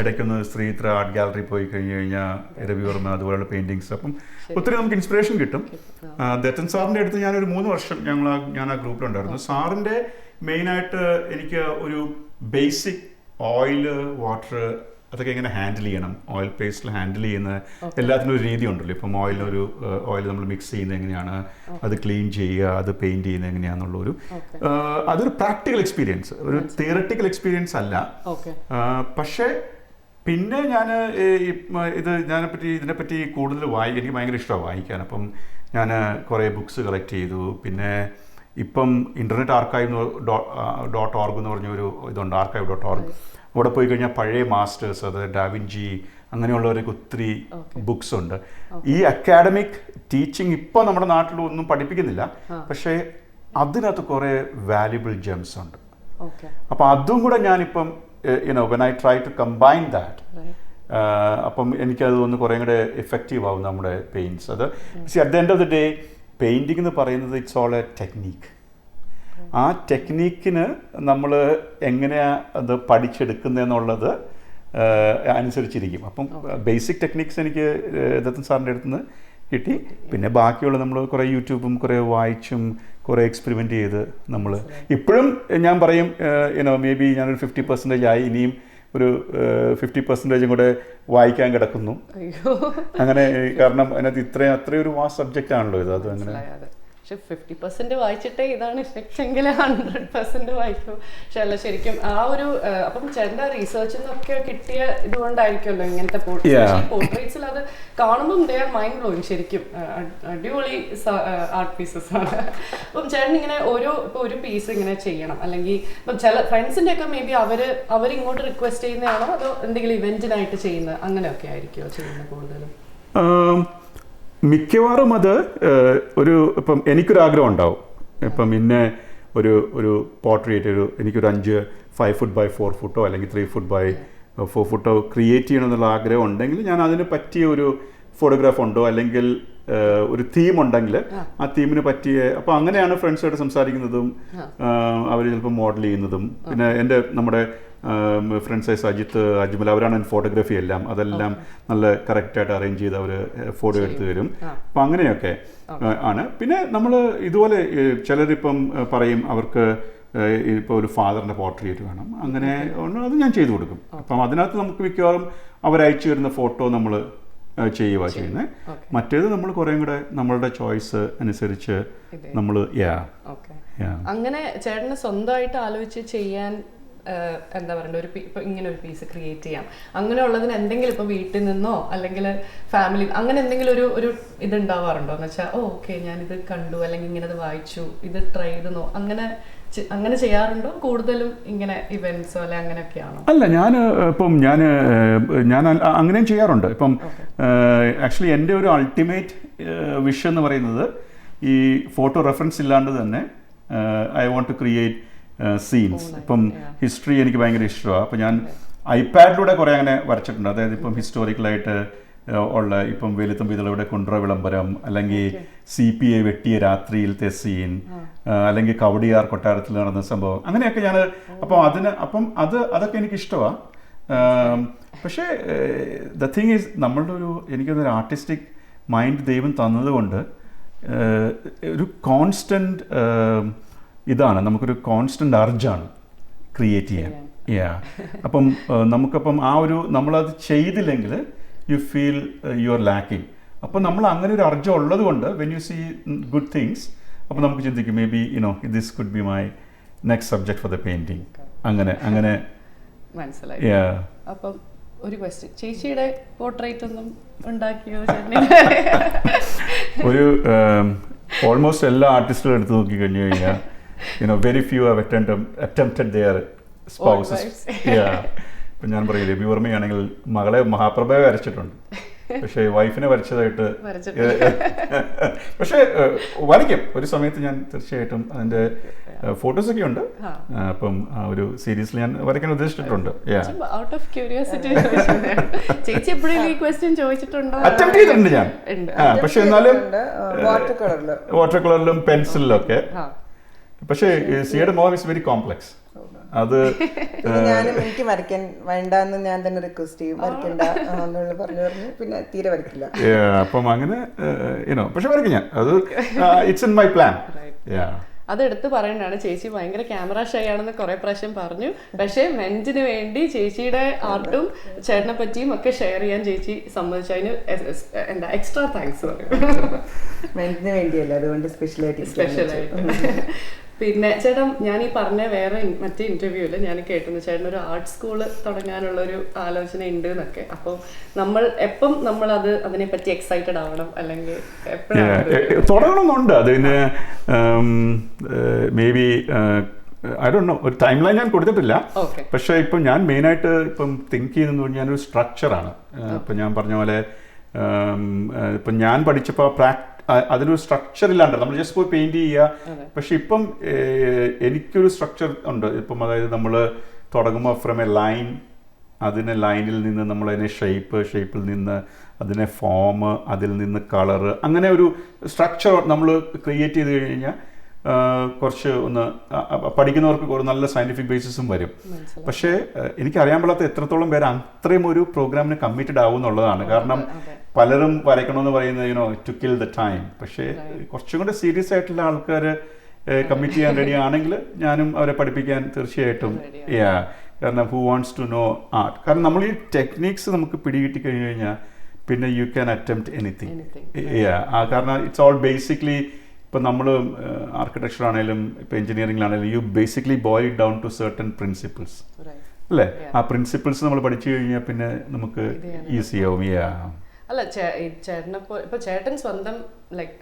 B: ഇടയ്ക്കൊന്ന് ശ്രീത്ര ആർട്ട് ഗാലറി പോയി കഴിഞ്ഞ് കഴിഞ്ഞാൽ രവിവർമ്മ അതുപോലുള്ള പെയിൻറ്റിങ്സ്, അപ്പം ഒത്തിരി നമുക്ക് ഇൻസ്പിറേഷൻ കിട്ടും. ദത്തൻ സാറിൻ്റെ അടുത്ത് ഞാനൊരു 3 വർഷം ഞാൻ ആ ഗ്രൂപ്പിലുണ്ടായിരുന്നു. സാറിൻ്റെ മെയിനായിട്ട് എനിക്ക് ഒരു ബേസിക് ഓയില്, വാട്ടർ അതൊക്കെ എങ്ങനെ ഹാൻഡിൽ ചെയ്യണം, ഓയിൽ പേസ്റ്റിൽ ഹാൻഡിൽ ചെയ്യുന്ന എല്ലാത്തിനും ഒരു രീതി ഉണ്ടല്ലോ. ഇപ്പം ഓയിൽ നമ്മൾ മിക്സ് ചെയ്യുന്നത് എങ്ങനെയാണ്, അത് ക്ലീൻ ചെയ്യുക, അത് പെയിൻറ് ചെയ്യുന്നത് എങ്ങനെയാണെന്നുള്ളൊരു അതൊരു പ്രാക്ടിക്കൽ എക്സ്പീരിയൻസ്, ഒരു തിയററ്റിക്കൽ എക്സ്പീരിയൻസ് അല്ല. പക്ഷേ പിന്നെ ഞാൻ ഇതിനെപ്പറ്റി കൂടുതൽ എനിക്ക് ഭയങ്കര ഇഷ്ടമാണ് വായിക്കാൻ. അപ്പം ഞാൻ കുറേ ബുക്സ് കളക്ട് ചെയ്തു. പിന്നെ ഇപ്പം ഇൻ്റർനെറ്റ് ആർക്കൈവ് .org എന്ന് പറഞ്ഞൊരു ഇതുണ്ട്, archive.org. അവിടെ പോയി കഴിഞ്ഞാൽ പഴയ മാസ്റ്റേഴ്സ്, അത് ഡാവിഞ്ചി അങ്ങനെയുള്ളവരൊക്കെ ഒത്തിരി ബുക്സ് ഉണ്ട്. ഈ അക്കാഡമിക് ടീച്ചിങ് ഇപ്പോൾ നമ്മുടെ നാട്ടിൽ ഒന്നും പഠിപ്പിക്കുന്നില്ല, പക്ഷേ അതിനകത്ത് കുറേ വാല്യുബിൾ ജെംസ് ഉണ്ട്. അപ്പം അതും കൂടെ ഞാനിപ്പം when I try to combine that, അപ്പം എനിക്കത് ഒന്ന് കുറേ കൂടെ എഫക്റ്റീവ് ആവും നമ്മുടെ പെയിൻറ്റ്സ്. അത് at the end of the day painting എന്ന് പറയുന്നത് ഇറ്റ്സ് ഓൾ എ ടെക്നീക്ക്. ആ ടെക്നീക്കിന് നമ്മൾ എങ്ങനെയാണ് അത് പഠിച്ചെടുക്കുന്നതെന്നുള്ളത് അനുസരിച്ചിരിക്കും. അപ്പം ബേസിക് ടെക്നിക്സ് എനിക്ക് ദത്തൻ സാറിൻ്റെ അടുത്ത് നിന്ന് കിട്ടി. പിന്നെ ബാക്കിയുള്ള നമ്മൾ കുറേ യൂട്യൂബും കുറേ വായിച്ചും കുറേ എക്സ്പെരിമെൻ്റ് ചെയ്ത് നമ്മൾ ഇപ്പോഴും ഞാൻ പറയും മേ ബി ഞാനൊരു 50% ആയി, ഇനിയും ഒരു 50% കൂടെ വായിക്കാൻ കിടക്കുന്നു. അങ്ങനെ കാരണം അതിനകത്ത് അത്രയൊരു വാസ്റ്റ് സബ്ജക്റ്റ് ആണല്ലോ ഇത്. അത് അങ്ങനെ
A: 50% വായിച്ചിട്ടേ ഇതാണ് ഇഫക്റ്റ് എങ്കിൽ 100% വായിക്കും. പക്ഷെ അല്ല, ശരിക്കും ആ ഒരു അപ്പം ചേട്ടൻ്റെ റീസേർച്ചിൽ നിന്നൊക്കെ കിട്ടിയ ഇതുകൊണ്ടായിരിക്കുമല്ലോ ഇങ്ങനത്തെ പോർട്രേറ്റ്സിൽ അത് കാണുമ്പം ദേ ആർ മൈൻഡ് ബ്ലോയിങ്. ശരിക്കും അടിപൊളി ആർട്ട് പീസസ് ആണ്. അപ്പം ചേട്ടൻ ഇങ്ങനെ ഇപ്പോൾ ഒരു പീസ് ഇങ്ങനെ ചെയ്യണം, അല്ലെങ്കിൽ ഇപ്പം ചില ഫ്രണ്ട്സിൻ്റെ ഒക്കെ മേ ബി അവരിങ്ങോട്ട് റിക്വസ്റ്റ് ചെയ്യുന്നതാണോ അതോ എന്തെങ്കിലും ഇവൻറ്റിനായിട്ട് ചെയ്യുന്നത് അങ്ങനെയൊക്കെ ആയിരിക്കുമോ ചെയ്യുന്നത് കൂടുതലും?
B: മിക്കവാറും അത് ഇപ്പം എനിക്കൊരാഗ്രഹം ഉണ്ടാവും. ഇപ്പം ഇന്നെ ഒരു പോർട്രേറ്റ് എനിക്കൊരു 5 foot by 4 foot അല്ലെങ്കിൽ 3 foot by 4 foot ക്രിയേറ്റ് ചെയ്യണമെന്നുള്ള ആഗ്രഹം ഉണ്ടെങ്കിൽ ഞാൻ അതിന് പറ്റിയ ഒരു ഫോട്ടോഗ്രാഫ് ഉണ്ടോ അല്ലെങ്കിൽ ഒരു തീം ഉണ്ടെങ്കിൽ ആ തീമിന് പറ്റിയ, അപ്പോൾ അങ്ങനെയാണ് ഫ്രണ്ട്സായിട്ട് സംസാരിക്കുന്നതും അവർ ചിലപ്പോൾ മോഡൽ ചെയ്യുന്നതും. പിന്നെ നമ്മുടെ ഫ്രണ്ട്സായ സജിത്ത്, അജ്മൽ, അവരാണ് ഫോട്ടോഗ്രാഫി അതെല്ലാം നല്ല കറക്റ്റായിട്ട് അറേഞ്ച് ചെയ്ത് അവർ ഫോട്ടോ എടുത്ത് തരും. അപ്പം അങ്ങനെയൊക്കെ ആണ്. പിന്നെ നമ്മൾ ഇതുപോലെ ചിലരിപ്പം പറയും അവർക്ക് ഇപ്പോൾ ഒരു ഫാദറിൻ്റെ പോർട്രേറ്റ് വേണം, അങ്ങനെ അത് ഞാൻ ചെയ്തു കൊടുക്കും. അപ്പം അതിനകത്ത് നമുക്ക് മിക്കവാറും അവരയച്ചു തരുന്ന ഫോട്ടോ നമ്മൾ ചെയ്യുന്നത്. മറ്റേത് നമ്മൾ കുറേ കൂടെ നമ്മളുടെ ചോയ്സ് അനുസരിച്ച് നമ്മൾ
A: അങ്ങനെ ചേട്ടന് സ്വന്തമായിട്ട് ആലോചിച്ച് ചെയ്യാൻ എന്താ പറയുക ഇപ്പം ഇങ്ങനെ ഒരു പീസ് ക്രിയേറ്റ് ചെയ്യാം അങ്ങനെയുള്ളതിന് എന്തെങ്കിലും ഇപ്പോൾ വീട്ടിൽ നിന്നോ അല്ലെങ്കിൽ ഫാമിലി അങ്ങനെ എന്തെങ്കിലും ഒരു ഇതുണ്ടാവാറുണ്ടോ എന്ന് വെച്ചാൽ ഓക്കെ ഞാനിത് കണ്ടു അല്ലെങ്കിൽ ഇങ്ങനെ ഇത് വായിച്ചു ഇത് ട്രൈ ചെയ്തെന്നോ അങ്ങനെ ചെയ്യാറുണ്ടോ? കൂടുതലും ഇങ്ങനെ ഇവന്റ്സോ അല്ലെ അങ്ങനെയൊക്കെയാണോ?
B: അല്ല, ഞാൻ അങ്ങനെയും ചെയ്യാറുണ്ട്. ഇപ്പം ആക്ച്വലി എൻ്റെ ഒരു അൾട്ടിമേറ്റ് വിഷ് എന്ന് പറയുന്നത് ഈ ഫോട്ടോ റെഫറൻസ് ഇല്ലാണ്ട് തന്നെ I want to create scenes. ഇപ്പം ഹിസ്റ്ററി എനിക്ക് ഭയങ്കര ഇഷ്ടമാണ്. അപ്പം ഞാൻ ഐപാഡിലൂടെ കുറേ അങ്ങനെ വരച്ചിട്ടുണ്ട്. അതായത് ഇപ്പം ഹിസ്റ്റോറിക്കലായിട്ട് ഉള്ള ഇപ്പം വെലുത്തമ്പിതളുടെ കുണ്ട്ര വിളംബരം, അല്ലെങ്കിൽ CPA വെട്ടിയ രാത്രിയിലത്തെ സീൻ, അല്ലെങ്കിൽ കവടിയാർ കൊട്ടാരത്തിൽ നടന്ന സംഭവം, അങ്ങനെയൊക്കെ ഞാൻ അതൊക്കെ എനിക്ക് ഇഷ്ടമാണ്. പക്ഷേ ദ തിങ് ഈസ് നമ്മളുടെ എനിക്കൊരു ആർട്ടിസ്റ്റിക് മൈൻഡ് ദൈവം തന്നതുകൊണ്ട് ഒരു കോൺസ്റ്റൻറ്റ് ഇതാണ്, നമുക്കൊരു കോൺസ്റ്റൻറ്റ് അർജാണ് ക്രിയേറ്റ് ചെയ്യാൻ. അപ്പം നമുക്കപ്പം നമ്മളത് ചെയ്തില്ലെങ്കിൽ you feel you are lacking. അപ്പം നമ്മൾ അങ്ങനെ ഒരു അർജം ഉള്ളത് കൊണ്ട് when you see good things, അപ്പം നമുക്ക് ചിന്തിക്കും maybe this could be my next subject for the painting. അങ്ങനെ
A: മനസ്സിലായി. അപ്പം ഒരു ക്വസ്റ്റ്യൻ, ചേച്ചിയുടെ പോർട്രേറ്റ് ഒന്നും ഉണ്ടാക്കിയോ?
B: ഒരു ഓൾമോസ്റ്റ് എല്ലാ ആർട്ടിസ്റ്റുകളും എടുത്ത് നോക്കി കഴിഞ്ഞു കഴിഞ്ഞാൽ very few have attempted their spouses. ഇപ്പം ഞാൻ പറയില്ലേ, രവിവർമ്മയാണെങ്കിൽ മകളെ മഹാപ്രഭയെ വരച്ചിട്ടുണ്ട്, പക്ഷേ വൈഫിനെ വരച്ചതായിട്ട് പക്ഷേ വരയ്ക്കും ഒരു സമയത്ത്. ഞാൻ തീർച്ചയായിട്ടും അതിൻ്റെ ഫോട്ടോസൊക്കെ ഉണ്ട്. അപ്പം ഒരു സീരീസിൽ ഞാൻ വരയ്ക്കാൻ ഉദ്ദേശിച്ചിട്ടുണ്ട്.
A: ഔട്ട് ഓഫ് ക്യൂരിയോസിറ്റി ചേച്ചി എപ്പോഴും ഈ ക്വസ്റ്റ്യൻ ചോദിച്ചിട്ടുണ്ടോ?
B: അറ്റംപ്റ്റ് ചെയ്തിട്ടുണ്ട് ഞാൻ. പക്ഷെ എന്നാലും വാട്ടർ കളറിലും പെൻസിലിലും ഒക്കെ. പക്ഷേ സിയുടെ മോം ഇസ് വെരി കോംപ്ലക്സ്. അത്
C: ഞാനും എനിക്ക് വരയ്ക്കാൻ വേണ്ടെന്ന് ഞാൻ തന്നെ റിക്വസ്റ്റ് ചെയ്യും, വരയ്ക്കണ്ട പറഞ്ഞു പിന്നെ തീരെ വരയ്ക്കില്ല.
B: അപ്പം അങ്ങനെ പക്ഷെ വരയ്ക്കും ഞാൻ. അത് ഇറ്റ്സ് ഇൻ മൈ പ്ലാൻ.
A: അത് എടുത്ത് പറയേണ്ടതാണ്, ചേച്ചി ഭയങ്കര ക്യാമറ ഷൈ ആണെന്ന് കുറെ പ്രാവശ്യം പറഞ്ഞു. പക്ഷേ മെൻറ്റിന് വേണ്ടി ചേച്ചിയുടെ ആർട്ടും ചേട്ടനെ പറ്റിയും ഒക്കെ ഷെയർ ചെയ്യാൻ ചേച്ചി സമ്മതിച്ചു. അതിന് എന്താ എക്സ്ട്രാ താങ്ക്സ് പറയും.
C: മെൻറ്റിന് വേണ്ടിയല്ല, അതുകൊണ്ട് സ്പെഷ്യലായിട്ട്.
A: പിന്നെ ചേട്ടാ, ഞാൻ ഈ പറഞ്ഞ വേറെ മറ്റേ ഇന്റർവ്യൂവിൽ ഞാൻ കേട്ടിരുന്നു ചേട്ടൻ ഒരു ആർട്ട് സ്കൂള് തുടങ്ങാനുള്ള ഒരു ആലോചന ഉണ്ട് എന്നൊക്കെ. അപ്പോൾ നമ്മൾ അതിനെപ്പറ്റി എക്സൈറ്റഡ് ആവണം, അല്ലെങ്കിൽ
B: തുടങ്ങണമെന്നുണ്ട്. അതിന് may be I don't know, ഒരു ടൈം ലൈൻ ഞാൻ കൊടുത്തിട്ടില്ല. പക്ഷേ ഇപ്പം ഞാൻ മെയിനായിട്ട് ഇപ്പം തിങ്ക് ചെയ്യുന്നതെന്ന് പറഞ്ഞാൽ ഞാനൊരു സ്ട്രക്ചറാണ്. ഇപ്പം ഞാൻ പറഞ്ഞ പോലെ ഇപ്പം ഞാൻ പഠിച്ചപ്പോൾ അതിനൊരു സ്ട്രക്ചർ ഇല്ലാണ്ട് നമ്മൾ ജസ്റ്റ് പോയി പെയിന്റ് ചെയ്യുക. പക്ഷെ ഇപ്പം എനിക്കൊരു സ്ട്രക്ചർ ഉണ്ട്. ഇപ്പം അതായത് നമ്മൾ തുടങ്ങുമ്പോൾ ഫ്രം എ ലൈൻ, അതിനെ ലൈനിൽ നിന്ന് നമ്മൾ അതിനെ ഷേപ്പിൽ നിന്ന് അതിനെ ഫോം, അതിൽ നിന്ന് കളറ്, അങ്ങനെ ഒരു സ്ട്രക്ചർ നമ്മൾ ക്രിയേറ്റ് ചെയ്ത് കഴിഞ്ഞാൽ കുറച്ച് ഒന്ന് പഠിക്കുന്നവർക്ക് ഒരു നല്ല സയൻറ്റിഫിക് ബേസിസും വരും. പക്ഷേ എനിക്കറിയാൻ പാടാത്ത എത്രത്തോളം പേര് അത്രയും ഒരു പ്രോഗ്രാമിന് കമ്മിറ്റഡ് ആവും എന്നുള്ളതാണ്. കാരണം പലരും വരയ്ക്കണമെന്ന് പറയുന്നത് ടു കിൽ ദ ടൈം. പക്ഷേ കുറച്ചും കൂടെ സീരിയസ് ആയിട്ടുള്ള ആൾക്കാർ കമ്മിറ്റ് ചെയ്യാൻ റെഡി ആണെങ്കിൽ ഞാനും അവരെ പഠിപ്പിക്കാൻ തീർച്ചയായിട്ടും. കാരണം who wants to know art. കാരണം നമ്മൾ ഈ ടെക്നിക്സ് നമുക്ക് പിടികിട്ടി കഴിഞ്ഞു കഴിഞ്ഞാൽ പിന്നെ യു ക്യാൻ അറ്റംപ്റ്റ് എനിത്തിങ്. കാരണം ഇറ്റ്സ് ഓൾ ബേസിക്കലി ഇപ്പം നമ്മൾ ആർക്കിടെക്ചർ ആണെങ്കിലും ഇപ്പം എഞ്ചിനീയറിംഗിലാണെങ്കിലും you basically boil down to certain principles അല്ലേ? ആ പ്രിൻസിപ്പിൾസ് നമ്മൾ പഠിച്ചു കഴിഞ്ഞാൽ പിന്നെ നമുക്ക് ഈസി ആവും.
A: അല്ല ചേട്ടൻ സ്വന്തം ലൈക്ക്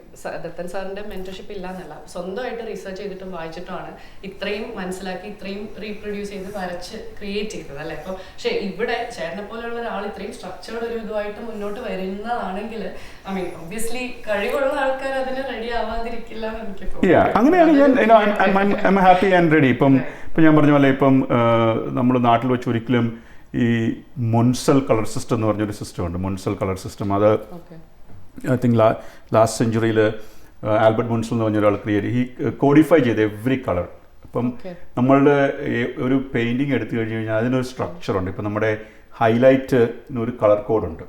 A: ദത്തൻ സാറിന്റെ മെന്റർഷിപ്പ് ഇല്ലാന്നല്ല, സ്വന്തമായിട്ട് റിസർച്ച് ചെയ്തിട്ടും വായിച്ചിട്ടുമാണ് ഇത്രയും മനസ്സിലാക്കി ഇത്രയും റീപ്രൊഡ്യൂസ് ചെയ്ത് വരച്ച് ക്രിയേറ്റ് ചെയ്തത് അല്ലേ? അപ്പോൾ പക്ഷെ ഇവിടെ ചേട്ടനെ പോലെയുള്ള ഒരാൾ ഇത്രയും സ്ട്രക്ചേർഡ് ഒരു ഇതുമായിട്ട് മുന്നോട്ട് വരുന്നതാണെങ്കിൽ ഐ മീൻ ഒബ്വിയസ്ലി കഴിവുള്ള ആൾക്കാർ അതിന് റെഡി ആവാതിരിക്കില്ല എന്ന് എനിക്ക് തോന്നുന്നു.
B: അങ്ങനെയാണ് ഞാൻ ഹാപ്പി ആൻഡ് റെഡി. ഇപ്പം ഞാൻ പറഞ്ഞ പോലെ ഇപ്പം നമ്മൾ നാട്ടിൽ വെച്ച് ഒരിക്കലും ഈ മൊൻസൽ കളർ സിസ്റ്റം എന്ന് പറഞ്ഞൊരു സിസ്റ്റം ഉണ്ട്. മൊൻസൽ കളർ സിസ്റ്റം അത് ഐ തിങ്ക് ലാസ്റ്റ് സെഞ്ചുറിയിൽ ആൽബർട്ട് മൊൻസൽ എന്ന് പറഞ്ഞ ഒരാൾ ഈ കോഡിഫൈ ചെയ്ത് എവറി കളർ. അപ്പം നമ്മളുടെ ഒരു പെയിൻറ്റിങ് എടുത്തു കഴിഞ്ഞ് കഴിഞ്ഞാൽ അതിനൊരു സ്ട്രക്ചറുണ്ട്. ഇപ്പം നമ്മുടെ ഹൈലൈറ്റിനൊരു കളർ കോഡുണ്ട്,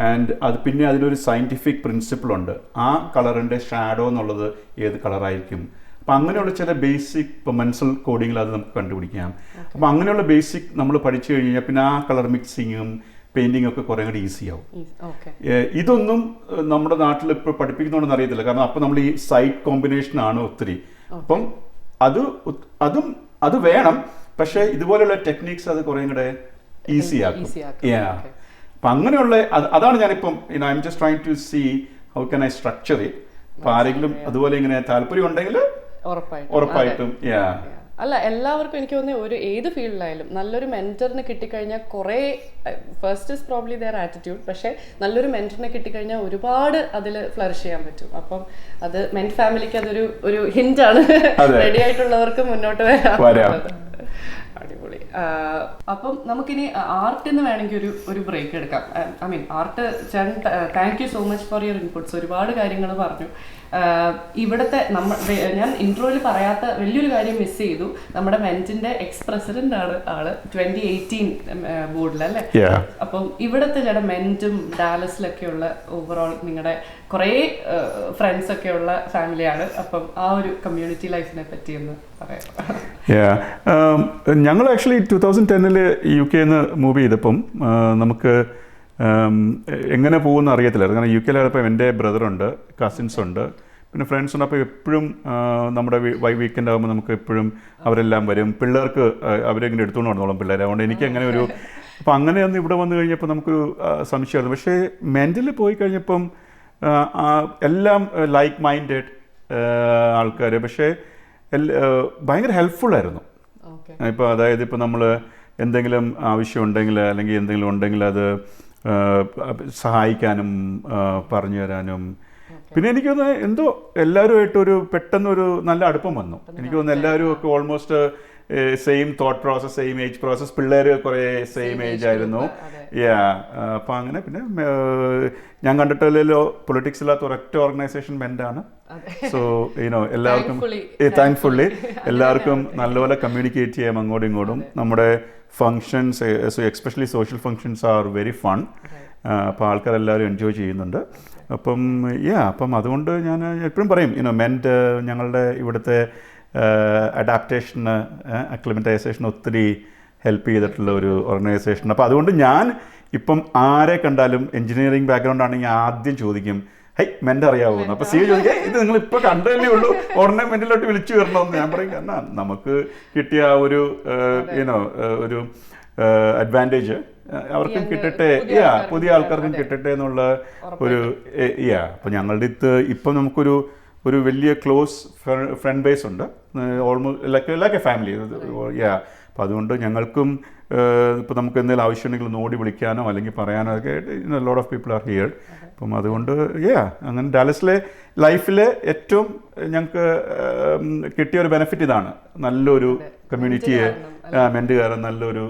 B: ആൻഡ് അത് പിന്നെ അതിനൊരു സയൻറ്റിഫിക് പ്രിൻസിപ്പിളുണ്ട്. ആ കളറിൻ്റെ ഷാഡോ എന്നുള്ളത് ഏത് കളറായിരിക്കും. അപ്പം അങ്ങനെയുള്ള ചില ബേസിക് ഇപ്പോൾ മെൻസൽ കോഡിങ്ങിൽ അത് നമുക്ക് കണ്ടുപിടിക്കാം. അപ്പം അങ്ങനെയുള്ള ബേസിക് നമ്മൾ പഠിച്ചു കഴിഞ്ഞാൽ പിന്നെ ആ കളർ മിക്സിങ്ങും പെയിൻറ്റിങ്ങും ഒക്കെ കുറേ കൂടി ഈസി ആവും. ഇതൊന്നും നമ്മുടെ നാട്ടിൽ ഇപ്പോൾ പഠിപ്പിക്കുന്നുണ്ടെന്ന് അറിയത്തില്ല. കാരണം അപ്പം നമ്മൾ ഈ സൈറ്റ് കോമ്പിനേഷനാണ് ഒത്തിരി. അപ്പം അത് വേണം. പക്ഷേ ഇതുപോലെയുള്ള ടെക്നിക്സ് അത് കുറേ കൂടെ ഈസി ആക്കും. അപ്പം അങ്ങനെയുള്ള അതാണ് ഞാനിപ്പം I'm just trying to see how can I structure it. അപ്പം ആരെങ്കിലും അതുപോലെ ഇങ്ങനെ താല്പര്യം ഉണ്ടെങ്കിൽ ഉറപ്പായിട്ടും
A: അല്ല, എല്ലാവർക്കും എനിക്ക് തോന്നുന്നു ഒരു ഏത് ഫീൽഡിലായാലും നല്ലൊരു മെന്ററിനെ കിട്ടിക്കഴിഞ്ഞാൽ കുറേ first is probably their attitude, പക്ഷേ നല്ലൊരു മെന്ററിനെ കിട്ടിക്കഴിഞ്ഞാൽ ഒരുപാട് അതിൽ ഫ്ലറിഷ് ചെയ്യാൻ പറ്റും. അപ്പം അത് മെൻ ഫാമിലിക്ക് അതൊരു ഹിന്റാണ്, റെഡി ആയിട്ടുള്ളവർക്ക് മുന്നോട്ട് വരാം. അടിപൊളി. അപ്പം നമുക്കിനി ആർട്ടിൽ നിന്ന് വേണമെങ്കിൽ ഒരു ബ്രേക്ക് എടുക്കാം. ഐ മീൻ ആർട്ട് ചേട്ടൻ, thank you so much for your inputs. ഒരുപാട് കാര്യങ്ങൾ പറഞ്ഞു. ഇവിടുത്തെ ഞാൻ ഇൻട്രോയിൽ പറയാത്ത വലിയൊരു കാര്യം മിസ് ചെയ്തു. നമ്മുടെ മെന്റിന്റെ എക്സ് പ്രസിഡന്റ് ആണ് ആള്, 2018 ബോർഡിൽ അല്ലേ. അപ്പം ഇവിടുത്തെ ചേട്ടൻ മെന്റും ഡാലസിലൊക്കെയുള്ള ഓവറോൾ നിങ്ങളുടെ കുറേ ഫ്രണ്ട്സ് ഒക്കെ ഉള്ള ഫാമിലിയാണ്. അപ്പം ആ ഒരു കമ്മ്യൂണിറ്റി ലൈഫിനെ പറ്റി ഒന്ന് പറയാം.
B: ഞങ്ങൾ ആക്ച്വലി 2010 UK മൂവ് ചെയ്തപ്പം നമുക്ക് എങ്ങനെ പോകുമെന്ന് അറിയത്തില്ലായിരുന്നു. കാരണം UK എൻ്റെ ബ്രദറുണ്ട്, കസിൻസ് ഉണ്ട്, പിന്നെ ഫ്രണ്ട്സ് ഉണ്ട്. അപ്പോൾ എപ്പോഴും നമ്മുടെ വീക്കെൻഡ് ആകുമ്പോൾ നമുക്ക് എപ്പോഴും അവരെല്ലാം വരും. പിള്ളേർക്ക് അവരെങ്ങനെ എടുത്തുകൊണ്ട് വന്നോളും പിള്ളേർ. അതുകൊണ്ട് എനിക്ക് അങ്ങനെ ഒരു അപ്പോൾ അങ്ങനെയൊന്ന് ഇവിടെ വന്നു കഴിഞ്ഞപ്പോൾ നമുക്കൊരു സംശയമായിരുന്നു. പക്ഷേ മെൻ്റലി പോയി കഴിഞ്ഞപ്പം എല്ലാം ലൈക്ക് മൈൻഡഡ് ആൾക്കാർ, പക്ഷേ ഭയങ്കര ഹെൽപ്ഫുള്ളായിരുന്നു. ഇപ്പോൾ അതായത് ഇപ്പോൾ നമ്മൾ എന്തെങ്കിലും ആവശ്യമുണ്ടെങ്കിൽ അല്ലെങ്കിൽ എന്തെങ്കിലും ഉണ്ടെങ്കിൽ അത് സഹായിക്കാനും പറഞ്ഞു തരാനും. പിന്നെ എനിക്ക് തോന്നുന്നത് എന്തോ എല്ലാവരുമായിട്ടൊരു പെട്ടെന്നൊരു നല്ല അടുപ്പം വന്നു. എനിക്ക് തോന്നുന്നു എല്ലാവരും ഒക്കെ almost same thought process, same age process. പിള്ളേർ കുറേ സെയിം ഏജ് ആയിരുന്നു. അപ്പം അങ്ങനെ പിന്നെ ഞാൻ കണ്ടിട്ടില്ലല്ലോ പൊളിറ്റിക്സ് ഇല്ലാത്ത ഒരൊറ്റ ഓർഗനൈസേഷൻ മെൻ്റാണ്. സോ എല്ലാവർക്കും താങ്ക്ഫുള്ളി എല്ലാവർക്കും നല്ലപോലെ കമ്മ്യൂണിക്കേറ്റ് ചെയ്യാം അങ്ങോട്ടും ഇങ്ങോട്ടും. നമ്മുടെ functions especially social functions are very fun. അപ്പോൾ ആൾക്കാരെല്ലാവരും എൻജോയ് ചെയ്യുന്നുണ്ട്. അപ്പം അതുകൊണ്ട് ഞാൻ എപ്പോഴും പറയും മെൻ്റ് ഞങ്ങളുടെ ഇവിടുത്തെ അഡാപ്റ്റേഷന്, അക്ലിമറ്റൈസേഷന് ഒത്തിരി ഹെൽപ്പ് ചെയ്തിട്ടുള്ള ഒരു ഓർഗനൈസേഷൻ. അപ്പോൾ അതുകൊണ്ട് ഞാൻ ഇപ്പം ആരെ കണ്ടാലും എൻജിനീയറിംഗ് ബാക്ക്ഗ്രൗണ്ട് ആണെങ്കിൽ ആദ്യം ചോദിക്കും, മെൻ്റ് അറിയാവുന്നു. അപ്പോൾ സി ചോദിക്കാം, ഇത് നിങ്ങൾ ഇപ്പോൾ കണ്ടതല്ലേ ഉള്ളൂ, ഉടനെ മെൻ്റിലോട്ട് വിളിച്ചു വരണമെന്ന് ഞാൻ പറയും. കാരണം നമുക്ക് കിട്ടിയ ഒരു ഒരു അഡ്വാൻറ്റേജ് അവർക്കും കിട്ടട്ടെ, പുതിയ ആൾക്കാർക്കും കിട്ടട്ടെ എന്നുള്ള ഒരു അപ്പോൾ ഞങ്ങളുടെ ഇപ്പം നമുക്കൊരു വലിയ ക്ലോസ് ഫ്രണ്ട് ബേസ് ഉണ്ട്, ഓൾമോസ്റ്റ് ലൈക്ക് എ ഫാമിലി. അപ്പോൾ അതുകൊണ്ട് ഞങ്ങൾക്കും ഇപ്പോൾ നമുക്ക് എന്തെങ്കിലും ആവശ്യമുണ്ടെങ്കിൽ ഒന്ന് ഓടി വിളിക്കാനോ അല്ലെങ്കിൽ പറയാനോ ഒക്കെ lot of people are here. അപ്പം അതുകൊണ്ട് അങ്ങനെ ഡാലസിലെ ലൈഫിൽ ഏറ്റവും ഞങ്ങൾക്ക് കിട്ടിയ ഒരു ബെനിഫിറ്റ് ഇതാണ്. നല്ലൊരു കമ്മ്യൂണിറ്റിയെ മെൻ്റ് കാരണം നല്ലൊരു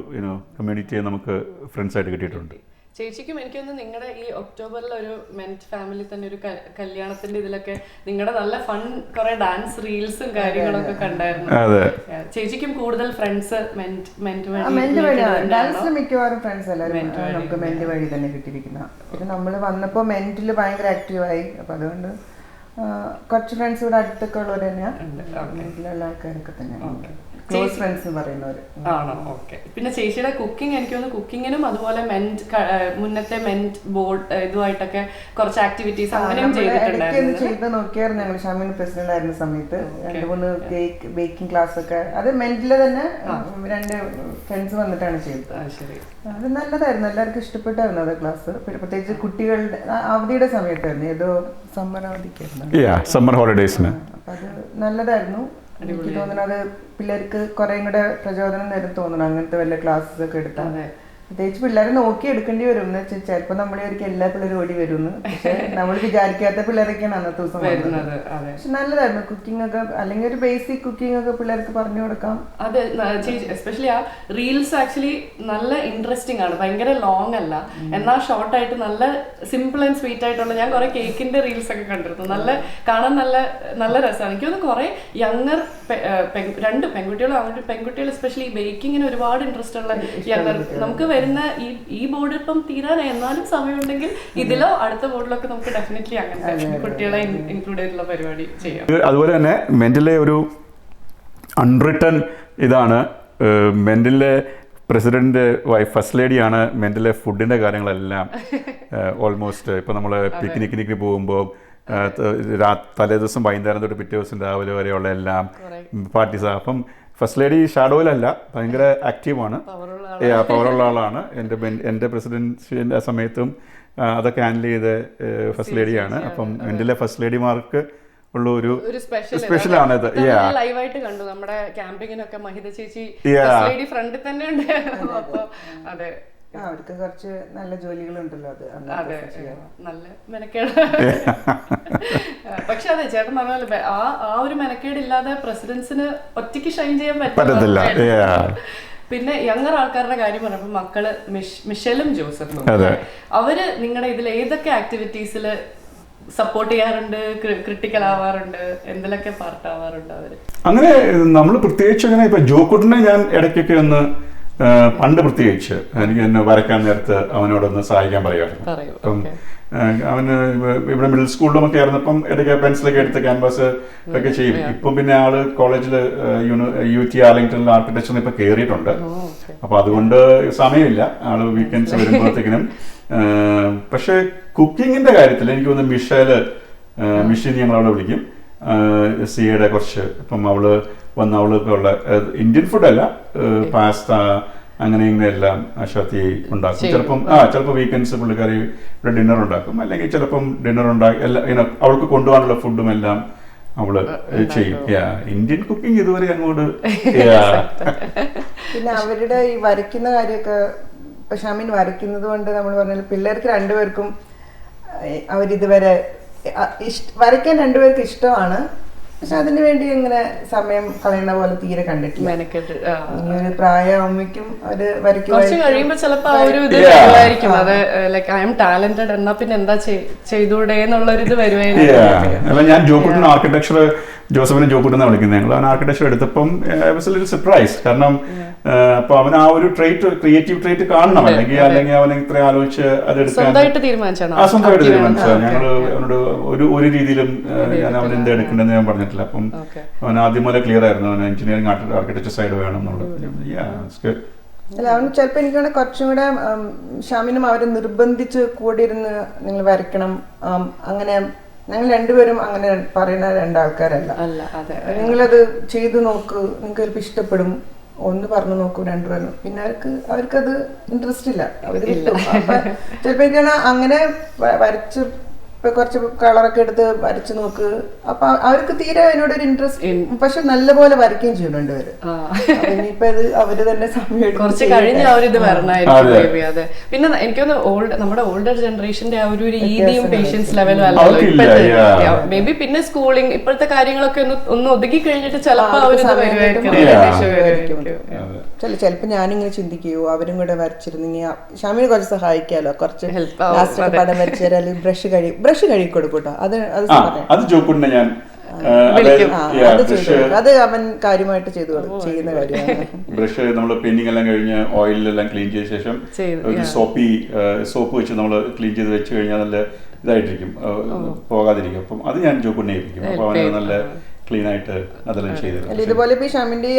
B: കമ്മ്യൂണിറ്റിയെ നമുക്ക് ഫ്രണ്ട്സായിട്ട് കിട്ടിയിട്ടുണ്ട്.
A: ചേച്ചിക്കും എനിക്കൊന്ന് നിങ്ങളുടെ ഈ ഒക്ടോബറിൽ ഒരു മെന്റ് ഫാമിലി തന്നെ ഒരു കല്യാണത്തിന്റെ ഇതിലൊക്കെ നിങ്ങളുടെ നല്ല ഫൺ കുറെ ഡാൻസ് റീൽസും കാര്യങ്ങളൊക്കെ കണ്ടായിരുന്നു. ചേച്ചിക്കും കൂടുതൽ ഫ്രണ്ട്സ്
C: ഡാൻസിൽ മിക്കവാറും ഫ്രണ്ട്സ് എല്ലാവരും നമുക്ക് മെന്റ് വഴി തന്നെ കിട്ടിയിരിക്കുന്ന. പിന്നെ നമ്മൾ വന്നപ്പോൾ മെന്റിൽ ഭയങ്കര ആക്റ്റീവായി. അപ്പം അതുകൊണ്ട് കുറച്ച് ഫ്രണ്ട്സ് ഇവിടെ അടുത്തൊക്കെ ഉള്ളവർ തന്നെയാണ്, മെന്റിലുള്ള ആൾക്കാരൊക്കെ തന്നെയാണ് ക്ലോസ് ഫ്രണ്ട്സ് പറയുന്നവർ.
A: ആണോ? ഓക്കെ. പിന്നെ ചേച്ചിയുടെ കുക്കിംഗ് എനിക്ക് തോന്നുന്നു കുക്കിങ്ങിനും അതുപോലെ മുന്നത്തെ മെന്റ് ബോർഡ് ഇതുമായിട്ടൊക്കെ കുറച്ച് ആക്ടിവിറ്റീസ് അങ്ങനെയും
C: ചെയ്ത് നോക്കിയായിരുന്നു. ഞങ്ങൾ ഷാമിന് പ്രസിഡന്റ് ആയിരുന്ന സമയത്ത് 2-3 കേക്ക് ബേക്കിംഗ് ക്ലാസ് ഒക്കെ അത് മെന്റില് തന്നെ 2 ഫ്രണ്ട്സ് വന്നിട്ടാണ് ചെയ്തത്. അത് നല്ലതായിരുന്നു, എല്ലാവർക്കും ഇഷ്ടപ്പെട്ടായിരുന്നു അത് ക്ലാസ്. പ്രത്യേകിച്ച് കുട്ടികളുടെ അവധിയുടെ സമയത്തായിരുന്നു, ഏതോ സമ്മർ അവധിക്കായിരുന്നു,
B: സമ്മർ ഹോളിഡേയ്സിന്.
C: അപ്പൊ അത് നല്ലതായിരുന്നു. എനിക്ക് തോന്നുന്നു അത് പിള്ളേർക്ക് കുറെ കൂടെ പ്രചോദനം തരും തോന്നുന്നു അങ്ങനത്തെ വല്ല ക്ലാസ്സസ് ഒക്കെ എടുത്താൽ. പ്രത്യേകിച്ച് പിള്ളേരെ നോക്കി എടുക്കേണ്ടി വരും എന്ന് വെച്ചാൽ ചിലപ്പോൾ നമ്മളൊരിക്കൽ എല്ലാ പിള്ളേരും ഓടി വരുന്നു, പക്ഷെ നമ്മൾ വിചാരിക്കാത്ത പിള്ളേരൊക്കെയാണ് അന്നത്തെ ദിവസം വരുന്നത്. പക്ഷെ നല്ലതായിരുന്നു കുക്കിംഗ് ഒക്കെ, അല്ലെങ്കിൽ ഒരു ബേസിക് കുക്കിംഗ് ഒക്കെ പിള്ളേർക്ക് പറഞ്ഞു കൊടുക്കാം.
A: അതെ, എസ്പെഷ്യലി ആ റീൽസ് ആക്ച്വലി നല്ല ഇൻട്രസ്റ്റിംഗ് ആണ്, ഭയങ്കര ലോങ് അല്ല, എന്നാൽ ഷോർട്ട് ആയിട്ട് നല്ല സിമ്പിൾ ആൻഡ് സ്വീറ്റ് ആയിട്ടുള്ള. ഞാൻ കുറെ കേക്കിന്റെ റീൽസ് ഒക്കെ കണ്ടിരുന്നു, നല്ല കാണാൻ നല്ല രസമാണ്. എനിക്ക് തോന്നുന്നു കുറെ യങ്ങർ 2 പെൺകുട്ടികൾ എസ്പെഷ്യലി ബേക്കിങ്ങിന് ഒരുപാട് ഇൻട്രസ്റ്റ് ഉള്ള യങ്ങർ നമുക്ക് വരുന്ന ഈ ബോർഡ് ഇപ്പം തീരാനായി, എന്നാലും സമയമുണ്ടെങ്കിൽ ഇതിലോ അടുത്ത ബോർഡിലൊക്കെ നമുക്ക് ഡെഫിനറ്റ്ലി അങ്ങനത്തെ കുട്ടികളെ ഇൻക്ലൂഡ് ചെയ്തിട്ടുള്ള പരിപാടി ചെയ്യാം.
B: അതുപോലെ തന്നെ മെന്റിലെ ഒരു അൺറിട്ടൺ ഇതാണ്, മെന്റിലെ പ്രസിഡന്റ് വൈഫ് ഫസ്റ്റ് ലേഡിയാണ് മെന്റിലെ ഫുഡിന്റെ കാര്യങ്ങളെല്ലാം. ഓൾമോസ്റ്റ് ഇപ്പൊ നമ്മൾ പിക്നിക്കിന് പോകുമ്പോൾ തലേ ദിവസം വൈകുന്നേരം തൊട്ട് പിറ്റേ ദിവസം രാവിലെ വരെയുള്ള എല്ലാം പാർട്ടീസാണ്. അപ്പം ഫസ്റ്റ് ലേഡി ഷാഡോയിലല്ല, ഭയങ്കര ആക്റ്റീവാണ്, പവറുള്ള ആളാണ്. എൻ്റെ പ്രസിഡൻസിൻ്റെ സമയത്തും അതൊക്കെ ഹാൻഡിൽ ചെയ്ത ഫസ്റ്റ് ലേഡിയാണ്. അപ്പം എൻ്റെ ഫസ്റ്റ് ലേഡിമാർക്ക് ഉള്ള ഒരു
A: സ്പെഷ്യൽ
B: സ്പെഷ്യൽ ആണിത്.
A: ലൈവായിട്ട് കണ്ടു നമ്മുടെ ക്യാമ്പിങ്ങിനൊക്കെ മഹിത ചേച്ചി ഫ്രണ്ടിൽ തന്നെ ഉണ്ട്. അപ്പൊ അതെ
C: അവർക്ക് കുറച്ച് നല്ല ജോലികളുണ്ടല്ലോ, അത്
A: അതെ നല്ല മെനക്കേട്. പക്ഷെ അതെ ചേട്ടൻ പറഞ്ഞ ആ ഒരു മെനക്കേട് ഇല്ലാതെ പ്രസിഡൻസിന് ഒറ്റയ്ക്ക് ഷൈൻ ചെയ്യാൻ പറ്റില്ല. പിന്നെ യങ്ങർ ആൾക്കാരുടെ കാര്യം പറഞ്ഞപ്പോ മക്കള് മിഷേലും ജോസഫും അവര് നിങ്ങളുടെ ഇതിൽ ഏതൊക്കെ ആക്ടിവിറ്റീസിൽ സപ്പോർട്ട് ചെയ്യാറുണ്ട്, ക്രിട്ടിക്കൽ ആവാറുണ്ട്, എന്തിലൊക്കെ പാർട്ട് ആവാറുണ്ട് അവര്?
B: അങ്ങനെ നമ്മൾ പ്രത്യേകിച്ച് അങ്ങനെ ഇപ്പൊ ജോക്കുട്ടിനെ ഞാൻ ഇടയ്ക്കൊക്കെ ഒന്ന് പണ്ട് പ്രത്യേകിച്ച് എനിക്ക് എന്നെ വരയ്ക്കാൻ നേരത്ത് അവനോടൊന്ന് സഹായിക്കാൻ പറയുമായിരുന്നു. അപ്പം അവന് ഇവിടെ മിഡിൽ സ്കൂളിലുമൊക്കെ ആയിരുന്നപ്പം ഇടയ്ക്ക് പെൻസിലൊക്കെ എടുത്ത് ക്യാൻവാസ് ഒക്കെ ചെയ്യും. ഇപ്പം പിന്നെ ആള് കോളേജിൽ UT ആർലിംഗ്ടണിൽ ആർക്കിടെക്ചറിന് ഇപ്പൊ കയറിയിട്ടുണ്ട്. അപ്പൊ അതുകൊണ്ട് സമയമില്ല ആള് വീക്കെൻഡ്സ് വരുമ്പോഴത്തേക്കിനും. പക്ഷെ കുക്കിങ്ങിന്റെ കാര്യത്തിൽ എനിക്ക് തോന്നുന്നു മിഷീൻ ഞങ്ങളവിടെ വിളിക്കും. സിയുടെ കുറച്ച് ഇപ്പം അവള് ഉള്ള ഇന്ത്യൻ ഫുഡല്ല, പാസ്ത അങ്ങനെ ഇങ്ങനെയെല്ലാം അശ്വതി ഉണ്ടാക്കും. ചിലപ്പോൾ വീക്കെൻഡ്സ് പുള്ളിക്കാരി ഇവിടെ ഡിന്നർ ഉണ്ടാക്കും, അല്ലെങ്കിൽ ചിലപ്പം ഡിന്നർ ഉണ്ടാക്കി എല്ലാം അവൾക്ക് കൊണ്ടുപോകാനുള്ള ഫുഡും എല്ലാം അവള് ചെയ്യും. ഇന്ത്യൻ കുക്കിംഗ് ഇതുവരെ അങ്ങോട്ട്.
C: പിന്നെ അവരുടെ ഈ വരയ്ക്കുന്ന കാര്യമൊക്കെ ഇപ്പൊ ഷാമിൻ വരയ്ക്കുന്നത് കൊണ്ട് നമ്മൾ പറഞ്ഞാൽ പിള്ളേർക്ക് രണ്ടുപേർക്കും അവരിതുവരെ വരയ്ക്കാൻ രണ്ടുപേർക്ക് ഇഷ്ടമാണ്. പക്ഷെ അതിനു വേണ്ടി ഇങ്ങനെ സമയം കളയുന്ന പോലെ തീരെ കണ്ടിട്ടില്ല. ഒരു പ്രായമാകുമ്പോഴേക്കും അവര്
A: കുറച്ച് കഴിയുമ്പോ ചിലപ്പോ ആ ഒരു ഇത് വരുമായിരിക്കും. അത് ലൈക്ക് ഐ എം ടാലന്റഡ് എന്നാ പിന്നെ എന്താ ചെയ്തൂടെ എന്നുള്ളൊരു ഇത് വരുമായിരിക്കും.
B: ഞാൻ ജോക്കുട്ടിന് ആർക്കിടെക്ചർ ജോസഫിനെ ജോക്കുട്ടെന്ന് വിളിക്കുന്നത്. ഞങ്ങൾ അവൻ ആർക്കിടെക്ചർ എടുത്തപ്പം I was a little surprised. കാരണം അപ്പൊ അവൻ ആ ഒരു ക്രിയേറ്റീവ് ട്രേറ്റ് കാണണം, അല്ലെങ്കിൽ അവൻ ഇത്ര ആലോചിച്ച് അത് എടുക്കാൻ സ്വന്തമായിട്ട് തീരുമാനിച്ചതാണ്. ഞങ്ങള് അവനോട് ഒരു രീതിയിലും ഞാൻ അവൻ എന്താ എടുക്കേണ്ടതെന്ന് ഞാൻ പറഞ്ഞിട്ടില്ല. അപ്പം അവൻ ആദ്യം മുതലേ ക്ലിയർ ആയിരുന്നു അവൻ എഞ്ചിനീയറിംഗ് ആർക്കിടെക്ചർ സൈഡ് വേണം എന്നുള്ളത്.
C: അല്ല അവന് ചിലപ്പോൾ എനിക്ക് കുറച്ചും കൂടെ ഷാമിനും അവരെ നിർബന്ധിച്ച് കൂടിയിരുന്ന് നിങ്ങൾ വരയ്ക്കണം അങ്ങനെ. ഞങ്ങൾ രണ്ടുപേരും അങ്ങനെ പറയുന്ന രണ്ടാൾക്കാരല്ല. നിങ്ങളത് ചെയ്തു നോക്ക്, നിങ്ങൾക്ക് ചിലപ്പോൾ ഇഷ്ടപ്പെടും, ഒന്ന് പറഞ്ഞു നോക്കൂ രണ്ടുപേരും. പിന്നെ അവർക്കത് ഇൻട്രസ്റ്റ് ഇല്ല, അവര് കിട്ടും. അപ്പൊ ചിലപ്പോ എനിക്കാണ് അങ്ങനെ വരച്ച് ഇപ്പൊ കുറച്ച് കളറൊക്കെ എടുത്ത് വരച്ചു നോക്ക്. അപ്പൊ അവർക്ക് തീരെ അതിനോടൊരു ഇൻട്രസ്റ്റ്, പക്ഷെ നല്ലപോലെ വരയ്ക്കുകയും ചെയ്യുന്നുണ്ട് അവര്. ഇനിയിപ്പൊ ഇത് അവര് തന്നെ സമയം
A: കുറച്ച് കഴിഞ്ഞ് അവരിത് വരണമായിരിക്കും. അതെ പിന്നെ എനിക്കൊന്ന് നമ്മുടെ ഓൾഡർ ജനറേഷന്റെ ആ ഒരു രീതിയും പേഷ്യൻസ് ലെവലും അല്ലല്ലോ ഇപ്പോഴത്തെ. മേ ബി പിന്നെ സ്കൂളിംഗ് ഇപ്പോഴത്തെ കാര്യങ്ങളൊക്കെ ഒന്ന് ഒതുക്കി കഴിഞ്ഞിട്ട് ചിലപ്പോ അവരിത് വരുമായിരിക്കും.
C: ചിലപ്പോ ഞാനിങ്ങനെ ചിന്തിക്കുകയോ അവരും കൂടെ വരച്ചിരുന്നെങ്കിൽ ഷാമിനെ കുറച്ച് സഹായിക്കാലോ, കുറച്ച് പടം വരച്ചു തരാം, അല്ലെങ്കിൽ ബ്രഷ് കഴുകി കൊടുക്കൂട്ടോ.
B: അത് ജോക്കുട്ടിനെ ഞാൻ
C: അത് അവൻ കാര്യമായിട്ട് ചെയ്യുന്ന കാര്യമാണ്.
B: ബ്രഷ് നമ്മൾ പെയിന്റിംഗ് എല്ലാം കഴിഞ്ഞ് ഓയിലെല്ലാം ക്ലീൻ ചെയ്ത ശേഷം ഒരു സോപ്പ് വെച്ച് നമ്മൾ ക്ലീൻ ചെയ്ത് വെച്ച് കഴിഞ്ഞാൽ നല്ല ഇതായിട്ടിരിക്കും, പോകാതിരിക്കും. അപ്പം അത് ഞാൻ ജോക്കുട്ടിനെ ഏൽപ്പിക്കും. അപ്പൊ അവന് നല്ല ക്ലീൻ ആയിട്ട് അതെല്ലാം ചെയ്തത്.
C: ഇതുപോലെ ഇപ്പൊ ഷാമിന്റെ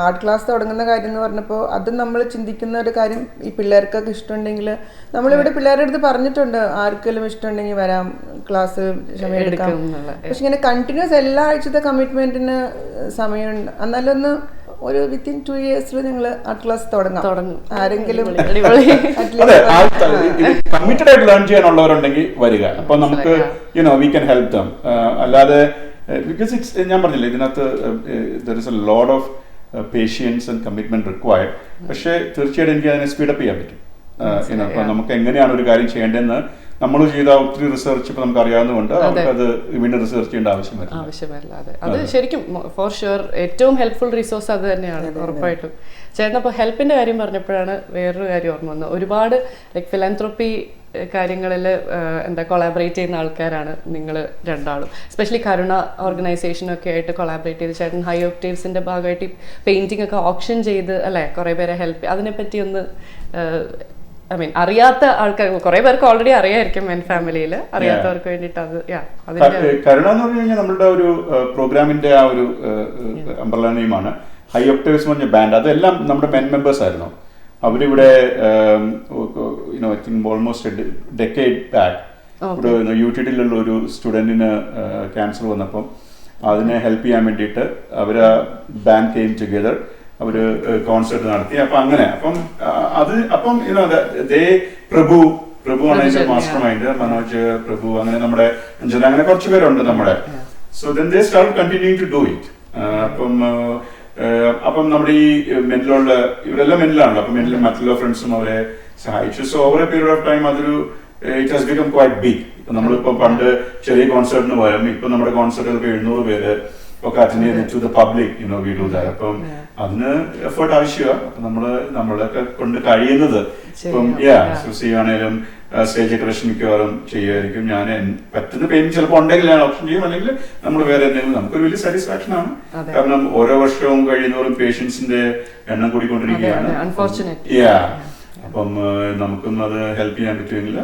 C: ആർട്ട് ക്ലാസ് തുടങ്ങുന്ന കാര്യം എന്ന് പറഞ്ഞപ്പോൾ അത് നമ്മൾ ചിന്തിക്കുന്ന ഒരു കാര്യം, ഈ പിള്ളേർക്കൊക്കെ ഇഷ്ടമുണ്ടെങ്കിൽ നമ്മളിവിടെ പിള്ളേരുടെ അടുത്ത് പറഞ്ഞിട്ടുണ്ട്, ആർക്കെങ്കിലും ഇഷ്ടമുണ്ടെങ്കിൽ വരാം ക്ലാസ് ഷമി എടുക്കാം. പക്ഷെ ഇങ്ങനെ കണ്ടിന്യൂസ് എല്ലാ ആഴ്ചത്തെ കമ്മിറ്റ്മെന്റിന് സമയമുണ്ട്. എന്നാലൊന്ന് ഒരു വിത്തിൻ 2 years ഞങ്ങൾ ആർട്ട് ക്ലാസ് തുടങ്ങും. ആരെങ്കിലും
B: കമ്മിറ്റഡ് ആയിട്ട് ലേൺ ചെയ്യാനുള്ളവരുണ്ടെങ്കിൽ വരിക. അപ്പൊ നമുക്ക് വി ക്യാൻ ഹെൽപ് ദം. അല്ലാതെ because ഞാൻ പറഞ്ഞില്ലേ ഇതിനകത്ത് there is a lot of patience and commitment required. പക്ഷേ തീർച്ചയായിട്ടും എനിക്ക് അതിനെ സ്പീഡപ്പ് ചെയ്യാൻ പറ്റും. അപ്പൊ നമുക്ക് എങ്ങനെയാണ് ഒരു കാര്യം ചെയ്യേണ്ടതെന്ന് നമ്മൾ ചെയ്ത ഒത്തിരി റിസർച്ച് ഇപ്പൊ നമുക്ക് അറിയാവുന്നതുകൊണ്ട് അത് വീണ്ടും റിസർച്ച് ചെയ്യേണ്ട
A: ആവശ്യമില്ല. അത് ശരിക്കും ഫോർ ഷുവർ ഏറ്റവും ഹെൽപ്ഫുൾ റിസോഴ്സ് അത് തന്നെയാണ് ഉറപ്പായിട്ടും. ചേട്ടൻ അപ്പോൾ ഹെൽപ്പിന്റെ കാര്യം പറഞ്ഞപ്പോഴാണ് വേറൊരു കാര്യം ഓർമ്മ വന്നത്. ഒരുപാട് ലൈക് ഫിലാന്ത്രോപ്പി കാര്യങ്ങളിൽ കൊളാബറേറ്റ് ചെയ്യുന്ന ആൾക്കാരാണ് നിങ്ങൾ രണ്ടാളും. എസ്പെഷ്യലി കരുണ ഓർഗനൈസേഷനൊക്കെ ആയിട്ട് കൊളാബറേറ്റ് ചെയ്ത് ചേട്ടൻ ഹൈ ഒക്ടേവ്സിന്റെ ഭാഗമായിട്ട് പെയിന്റിംഗ് ഒക്കെ ഓപ്ഷൻ ചെയ്ത് അല്ലെ കുറേ പേരെ ഹെൽപ്പ്, അതിനെപ്പറ്റി ഒന്ന് ഐ മീൻ അറിയാത്ത ആൾക്കാർ കുറെ പേർക്ക് ഓൾറെഡി അറിയായിരിക്കും മെൻ ഫാമിലിയിൽ, അറിയാത്തവർക്ക് വേണ്ടിയിട്ട് അത്
B: കരുണ എന്ന് പറഞ്ഞു കഴിഞ്ഞാൽ നമ്മളുടെ ഒരു പ്രോഗ്രാമിന്റെ ആ ഒരു അംബ്രല നെയിമാണ് ഹൈ ഒക്ടേവ്സ് പറഞ്ഞ ബാൻഡ്. അതെല്ലാം നമ്മുടെ മെൻ മെമ്പേഴ്സ് ആയിരുന്നു. അവരിവിടെ I think almost decade back ഇവിടെ UTTയിലുള്ള ഒരു സ്റ്റുഡൻറ്റിന് ക്യാൻസർ വന്നപ്പം അതിനെ ഹെൽപ്പ് ചെയ്യാൻ വേണ്ടിയിട്ട് അവർ ബാൻഡ് കെയിം ടുഗെദർ, അവര് കോൺസേർട്ട് നടത്തി. അപ്പൊ അങ്ങനെ അപ്പം പ്രഭു ആണ് അതിന്റെ മാസ്റ്റർ മൈൻഡ്, മനോജ് പ്രഭു, അങ്ങനെ നമ്മുടെ അങ്ങനെ കുറച്ച് പേരുണ്ട് നമ്മുടെ. So then they start continuing to do it. അപ്പം നമ്മുടെ ഈ മെന്റിലുള്ള ഇവരെല്ലാം മെന്റിലാണല്ലോ, അപ്പം മെന്റിൽ മറ്റുള്ള ഫ്രണ്ട്സും അവരെ സഹായിച്ചു. So over a period of time അതൊരു it has become quite big. ഇപ്പൊ നമ്മളിപ്പോ പണ്ട് ചെറിയ കോൺസേർട്ടിന് പോയാലും ഇപ്പൊ നമ്മുടെ കോൺസേർട്ടുകൾക്ക് 700 പേര് ഒക്കെ അറ്റൻഡ് ചെയ്ത് to the public we do that. അപ്പം അതിന് എഫേർട്ട് ആവശ്യമാണ്. അപ്പൊ നമ്മളൊക്കെ കൊണ്ട് കഴിയുന്നത് ഇപ്പം ആണേലും സ്റ്റേജ് ഡെക്കറേഷൻ മിക്കവാറും ചെയ്യുമായിരിക്കും. ഞാൻ പറ്റുന്ന പെയിന്റ് ചിലപ്പോൾ ഉണ്ടെങ്കിൽ ഞാൻ ഓപ്ഷൻ ചെയ്യും, അല്ലെങ്കിൽ നമ്മൾ വേറെ എന്തെങ്കിലും. നമുക്കൊരു വലിയ സാറ്റിസ്ഫാക്ഷൻ ആണ്. കാരണം ഓരോ വർഷവും കഴിയുന്നവരും പേഷ്യൻസിന്റെ എണ്ണം കൂടിക്കൊണ്ടിരിക്കുകയാണ്. അപ്പം നമുക്കൊന്നും അത് ഹെൽപ്പ് ചെയ്യാൻ പറ്റുമെങ്കിൽ.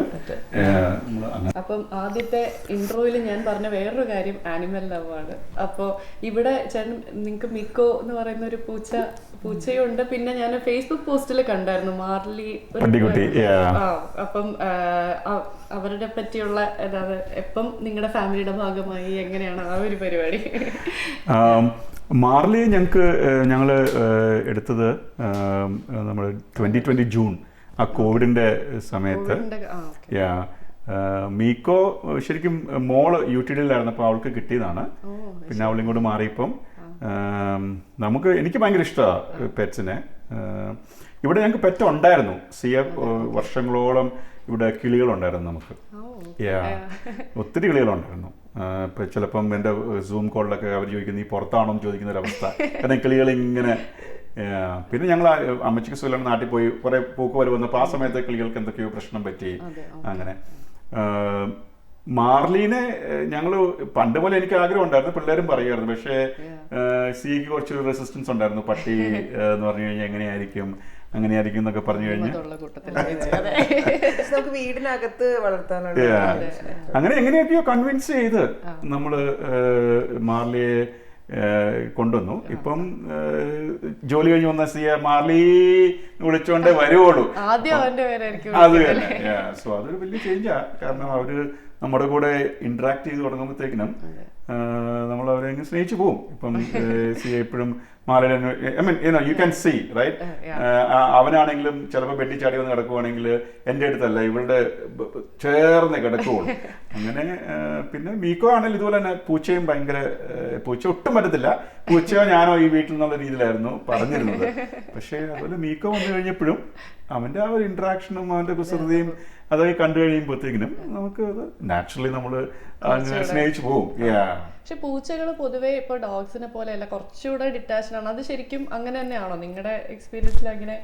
A: അപ്പം ആദ്യത്തെ ഇൻട്രോയിൽ ഞാൻ പറഞ്ഞ വേറൊരു കാര്യം ആനിമൽ ലവ് ആണ്. അപ്പൊ ഇവിടെ ചേട്ടൻ നിങ്ങക്ക് മിക്കോ എന്ന് പറയുന്ന ഒരു പൂച്ചയുണ്ട്. പിന്നെ ഞാൻ ഫേസ്ബുക്ക് പോസ്റ്റിൽ കണ്ടായിരുന്നു മാർലി. അപ്പം അവരുടെ പറ്റിയുള്ള അതായത് എപ്പം നിങ്ങളുടെ ഫാമിലിയുടെ ഭാഗമായി എങ്ങനെയാണ് ആ ഒരു പരിപാടി?
B: മാർലി ഞങ്ങൾ എടുത്തത് നമ്മൾ 2020 ജൂൺ ആ കോവിഡിന്റെ സമയത്ത്. മീക്കോ ശരിക്കും മോള് UTDയിലായിരുന്നു, അപ്പോൾ അവൾക്ക് കിട്ടിയതാണ്. പിന്നെ അവളിങ്ങോട്ട് മാറിയപ്പം എനിക്ക് ഭയങ്കര ഇഷ്ടമാണ് പെറ്റ്സിനെ. ഇവിടെ ഞങ്ങൾക്ക് പെറ്റ് ഉണ്ടായിരുന്നു. വർഷങ്ങളോളം ഇവിടെ കിളികളുണ്ടായിരുന്നു നമുക്ക്. ഒത്തിരി കിളികളുണ്ടായിരുന്നു. ഇപ്പം ചിലപ്പം എൻ്റെ സൂം കോളിലൊക്കെ അവർ ചോദിക്കുന്നത് ഈ പുറത്താണോ എന്ന് ചോദിക്കുന്ന ഒരവസ്ഥ. കാരണം കിളികൾ ഇങ്ങനെ. പിന്നെ ഞങ്ങൾ അമ്മച്ചിക്ക് സുഖം നാട്ടിൽ പോയി കുറെ പോക്കുവരവ് വന്നപ്പോൾ ആ സമയത്ത് കിളികൾക്ക് എന്തൊക്കെയോ പ്രശ്നം പറ്റി. അങ്ങനെ മാർലീനെ ഞങ്ങൾ പണ്ട് പോലെ എനിക്ക് ആഗ്രഹം ഉണ്ടായിരുന്നു, പിള്ളേരും പറയുമായിരുന്നു. പക്ഷേ സിക്ക് കുറച്ചൊരു റെസിസ്റ്റൻസ് ഉണ്ടായിരുന്നു. പട്ടി എന്ന് പറഞ്ഞു കഴിഞ്ഞാൽ അങ്ങനെയായിരിക്കും എന്നൊക്കെ പറഞ്ഞു കഴിഞ്ഞാൽ
C: വീടിനകത്ത് വളർത്താനുള്ള
B: അങ്ങനെ എങ്ങനെയൊക്കെയോ കൺവിൻസ് ചെയ്ത് നമ്മള് മാർലിയെ കൊണ്ടുവന്നു. ഇപ്പം ജോലി കഴിഞ്ഞ് വന്ന മാർലി വിളിച്ചോണ്ടേ വരുവുള്ളൂ. അത് തന്നെ. സോ അതൊരു വലിയ ചേഞ്ചാ. കാരണം അവര് നമ്മുടെ കൂടെ ഇന്ററാക്ട് ചെയ്ത് തുടങ്ങുമ്പോഴത്തേക്കിനും നമ്മൾ അവരെ സ്നേഹിച്ചു പോകും. ഇപ്പം എപ്പോഴും യു ക്യാൻ സീ റൈറ്റ്. അവനാണെങ്കിലും ചിലപ്പോൾ വെട്ടിച്ചാടി വന്ന് കിടക്കുവാണെങ്കിൽ എൻ്റെ അടുത്തല്ല, ഇവളുടെ ചേർന്ന് കിടക്കുള്ളൂ. അങ്ങനെ പിന്നെ മീക്കോ ആണെങ്കിൽ ഇതുപോലെ തന്നെ പൂച്ചയും പൂച്ച ഒട്ടും പറ്റത്തില്ല. പൂച്ചയോ ഞാനോ ഈ വീട്ടിൽ നിന്നുള്ള രീതിയിലായിരുന്നു പറഞ്ഞിരുന്നത്. പക്ഷേ അതുപോലെ മീക്കോ വന്നു കഴിഞ്ഞപ്പോഴും അവൻ്റെ ആ ഒരു ഇന്ററാക്ഷനും അവൻ്റെ കുസൃതിയും അതൊക്കെ കണ്ടു കഴിയുമ്പോഴത്തേക്കിനും നമുക്ക് അത് നാച്ചുറലി നമ്മൾ സ്നേഹിച്ചു പോകും.
A: പക്ഷെ പൂച്ചകൾ പൊതുവേ ഇപ്പൊ ഡോഗ്സിനെ പോലെയല്ല, കുറച്ചുകൂടെ ഡിറ്റാച്ച്ഡ് ആണ്. അത് ശരിക്കും അങ്ങനെ തന്നെയാണോ നിങ്ങളുടെ എക്സ്പീരിയൻസിൽ? അങ്ങനെ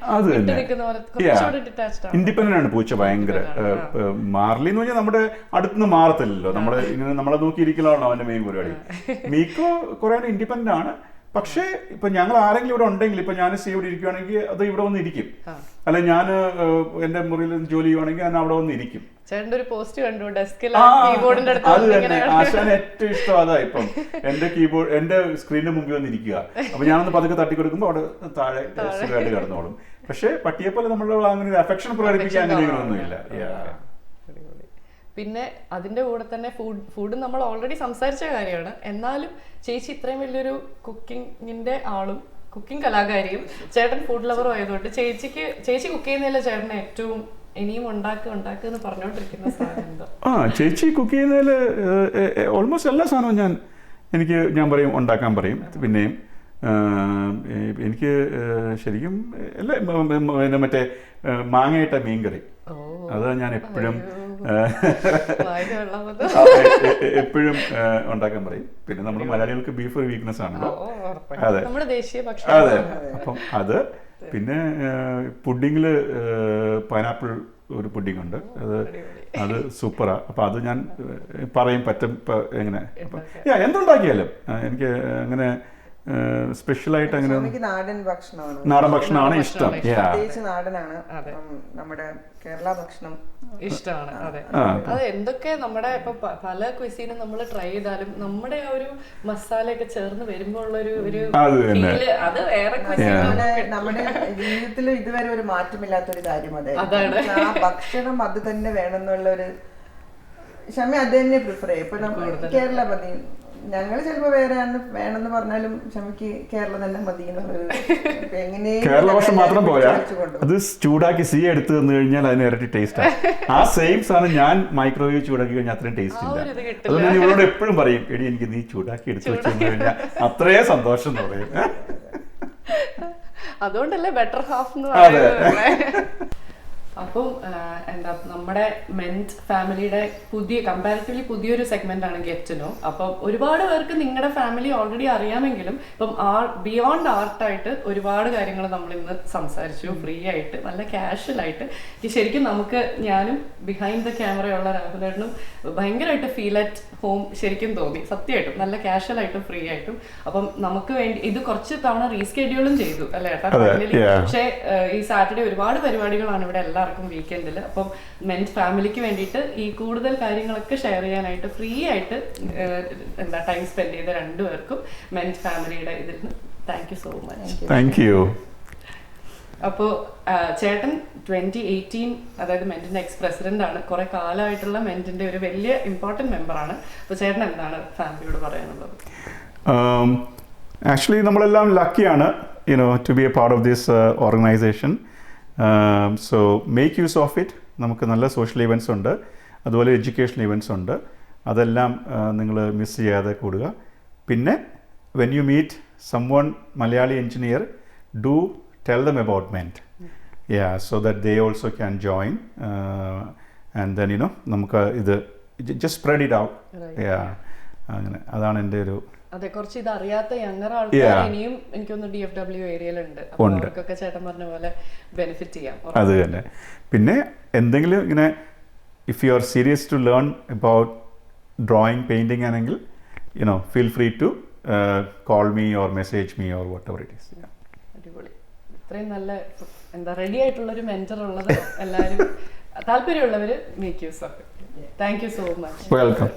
B: ഇൻഡിപെൻഡന്റ് ആണ് പൂച്ച ഭയങ്കര. മാർലി എന്ന് പറഞ്ഞാൽ നമ്മുടെ അടുത്തുനിന്ന് മാറത്തില്ലല്ലോ, നമ്മളെ നോക്കിയിരിക്കലാണോ അവന്റെ മെയിൻ പരിപാടി. മീക്കോ കുറെ ഇൻഡിപെൻഡന്റ് ആണ്. പക്ഷേ ഇപ്പൊ ഞങ്ങൾ ആരെങ്കിലും ഇവിടെ ഉണ്ടെങ്കിൽ, ഇപ്പൊ ഞാൻ ഇവിടെ ഇരിക്കുകയാണെങ്കിൽ അത് ഇവിടെ വന്ന് ഇരിക്കും. അല്ലെ ഞാൻ എന്റെ മുറിയിൽ ജോലി ചെയ്യുവാണെങ്കിൽ ഞാൻ അവിടെ വന്ന് ഇരിക്കും.
A: അത്
B: തന്നെ ആശാന് ഏറ്റവും ഇഷ്ടം അതാ. ഇപ്പം എന്റെ സ്ക്രീനിന്റെ മുമ്പിൽ വന്നിരിക്കുക. അപ്പൊ ഞാനൊന്ന് പതുക്കെ തട്ടിക്കൊടുക്കുമ്പോ അവിടെ താഴെ സുഖമായിട്ട് കിടന്നോളും. പക്ഷെ പട്ടിയെ പോലെ നമ്മളുള്ള അങ്ങനെ ഒരു അഫെക്ഷൻ പ്രകടിപ്പിക്കാൻ അങ്ങനെയൊന്നുമില്ല.
A: പിന്നെ അതിന്റെ കൂടെ തന്നെ ഫുഡ് നമ്മൾ ഓൾറെഡി സംസാരിച്ച കാര്യമാണ്. എന്നാലും ചേച്ചി ഇത്രയും വലിയൊരു കുക്കിങ്ങിന്റെ ആളും കുക്കിംഗ് കലാകാരിയും ചേട്ടൻ ഫുഡ് ലവറും ആയതുകൊണ്ട് ചേച്ചി കുക്ക് ചെയ്യുന്നതില്ല ചേട്ടന് ഏറ്റവും ഇനിയും ഉണ്ടാക്കുന്ന് പറഞ്ഞോണ്ടിരിക്കുന്ന സാധനം എന്താ?
B: ചേച്ചി കുക്ക് ചെയ്യുന്നതിൽ ഓൾമോസ്റ്റ് എല്ലാ സാധനവും ഞാൻ പറയും, ഉണ്ടാക്കാൻ പറയും. പിന്നെയും എനിക്ക് ശരിക്കും മറ്റേ മാങ്ങയിട്ട മീൻകറി, അത് ഞാൻ എപ്പോഴും ഉണ്ടാക്കാൻ പറയും. പിന്നെ നമ്മുടെ മലയാളികൾക്ക് ബീഫ് ഒരു വീക്ക്നെസ് ആണല്ലോ. അതെ അതെ. അപ്പം അത് പിന്നെ പുഡിങ്ങില് പൈനാപ്പിൾ ഒരു പുഡിംഗ് ഉണ്ട്, അത് സൂപ്പറാ. അപ്പൊ അത് ഞാൻ പറയും പറ്റും എങ്ങനെ. എന്തുണ്ടാക്കിയാലും എനിക്ക് അങ്ങനെ സ്പെഷ്യലായിട്ട് അങ്ങനെ നാടൻ ഭക്ഷണമാണ് ഇഷ്ടം.
C: നാടനാണ് നമ്മുടെ കേരള ഭക്ഷണം
A: ഇഷ്ടമാണ്. അതെ, അത് എന്തൊക്കെ നമ്മുടെ ഇപ്പൊ പല ക്വിസീനും നമ്മൾ ട്രൈ ചെയ്താലും നമ്മുടെ ആ ഒരു മസാലയൊക്കെ ചേർന്ന് വരുമ്പോൾ ഉള്ള ഒരു അത് വേറെ
C: നമ്മുടെ ജീവിതത്തിൽ ഇതുവരെ ഒരു മാറ്റമില്ലാത്തൊരു കാര്യം അതാണ്. ആ ഭക്ഷണം അത് തന്നെ വേണമെന്നുള്ള ഒരു ക്ഷമ അത് തന്നെ പ്രിഫർ ചെയ്യും. ഇപ്പൊ കേരള മതി ഞങ്ങൾ ചിലപ്പോ വേറെ വേണമെന്ന് പറഞ്ഞാലും ക്ഷമയ്ക്ക് കേരളം തന്നെ മതി എന്നുള്ളൊരു
B: കേരള ഭക്ഷണം മാത്രം പോരാ, അത് ചൂടാക്കി എടുത്ത് തന്നു കഴിഞ്ഞാൽ അതിന് ഇരട്ടി ടേസ്റ്റ്. ആ സെയിം സാധനം ഞാൻ മൈക്രോവേവ് ചൂടാക്കി കഴിഞ്ഞാൽ അത്രയും ടേസ്റ്റ് ഇല്ല. അതുകൊണ്ട് ഞാൻ ഇവരോട് എപ്പോഴും പറയും, എടി എനിക്ക് നീ ചൂടാക്കി എടുത്ത് വെച്ച് തന്നു കഴിഞ്ഞാൽ അത്രയും സന്തോഷം എന്ന് പറയും.
A: അതുകൊണ്ടല്ലേ ബെറ്റർ ഹാഫ് എന്ന് പറയുന്നത്. അപ്പം എന്താ നമ്മുടെ മെൻസ് ഫാമിലിയുടെ കമ്പാരിറ്റീവ്ലി പുതിയൊരു സെഗ്മെന്റ് ആണ് ഗെറ്റ് ടു നോ. അപ്പം ഒരുപാട് പേർക്ക് നിങ്ങളുടെ ഫാമിലി ഓൾറെഡി അറിയാമെങ്കിലും ഇപ്പം ബിയോണ്ട് ആർട്ടായിട്ട് ഒരുപാട് കാര്യങ്ങൾ നമ്മൾ ഇന്ന് സംസാരിച്ചു, ഫ്രീ ആയിട്ട് നല്ല കാഷ്വൽ ആയിട്ട്. ശരിക്കും നമുക്ക് ഞാനും ബിഹൈൻഡ് ദ ക്യാമറയുള്ള രാഹുലേട്ടനും ഭയങ്കരമായിട്ട് ഫീൽ അറ്റ് ഹോം ശരിക്കും തോന്നി, സത്യമായിട്ടും നല്ല കാഷ്വൽ ആയിട്ടും ഫ്രീ ആയിട്ടും. അപ്പം നമുക്ക് വേണ്ടി ഇത് കുറച്ച് തവണ റീസ്കെഡ്യൂളും ചെയ്തു അല്ലേ ഏട്ടാ ഫൈനലി. പക്ഷേ ഈ സാറ്റർഡേ ഒരുപാട് പരിപാടികളാണ് ഇവിടെ എല്ലാവർക്കും വീക്കെൻഡിൽ. അപ്പം മെൻസ് ഫാമിലിക്ക് വേണ്ടിയിട്ട് ഈ കൂടുതൽ കാര്യങ്ങളൊക്കെ ഷെയർ ചെയ്യാനായിട്ട് ഫ്രീ ആയിട്ട് എന്താ ടൈം സ്പെൻഡ് ചെയ്ത രണ്ടുപേർക്കും മെൻസ് ഫാമിലിയുടെ ഇതിൽ thank you so much.
B: Thank you.
A: അപ്പോൾ ചേട്ടൻ 2018 അതായത് മെന്റിന്റെ എക്സ് പ്രസിഡന്റ് ആണ്, കുറെ കാലമായിട്ടുള്ള മെന്റിന്റെ ഒരു വലിയ ഇമ്പോർട്ടന്റ് മെമ്പറാണ്. അപ്പോൾ ചേട്ടൻ എന്താണ് ഫാമിലിയോട് പറയാനുള്ളത്?
B: ആക്ച്വലി നമ്മളെല്ലാം ലക്കിയാണ് to be a part of this organization. So make use of it. നമുക്ക് നല്ല സോഷ്യൽ ഇവൻറ്റ്സ് ഉണ്ട്, അതുപോലെ എഡ്യൂക്കേഷണൽ ഇവൻറ്റ്സ് ഉണ്ട്. അതെല്ലാം നിങ്ങൾ മിസ് ചെയ്യാതെ കൂടുക. പിന്നെ when you meet someone Malayali engineer, do tell them about MENT. Yeah, so that they also can join. And then നമുക്ക് ഇത് just spread it out. Yeah, അങ്ങനെ അതാണ് എൻ്റെ ഒരു.
A: അതെ, കുറച്ച് ഇത് അറിയാത്ത യങ്ങർ ആൾക്കാർ ഇനിയും എനിക്കൊന്ന് DFW ഏരിയയിലുണ്ട്. അവർക്കൊക്കെ ചേട്ടൻ പറഞ്ഞ പോലെ ബെനിഫിറ്റ് ചെയ്യാം.
B: അത് തന്നെ. പിന്നെ എന്തെങ്കിലും ഇങ്ങനെ if you are serious to learn about drawing, painting ആണെങ്കിൽ feel free to call me or message me or whatever it is.
A: അടിപൊളി. ഇത്രയും നല്ല എന്താ റെഡി ആയിട്ടുള്ളൊരു മെന്റർ ഉള്ളത് എല്ലാവരും താല്പര്യമുള്ളവർ make use of it. Thank you so much.
B: Welcome.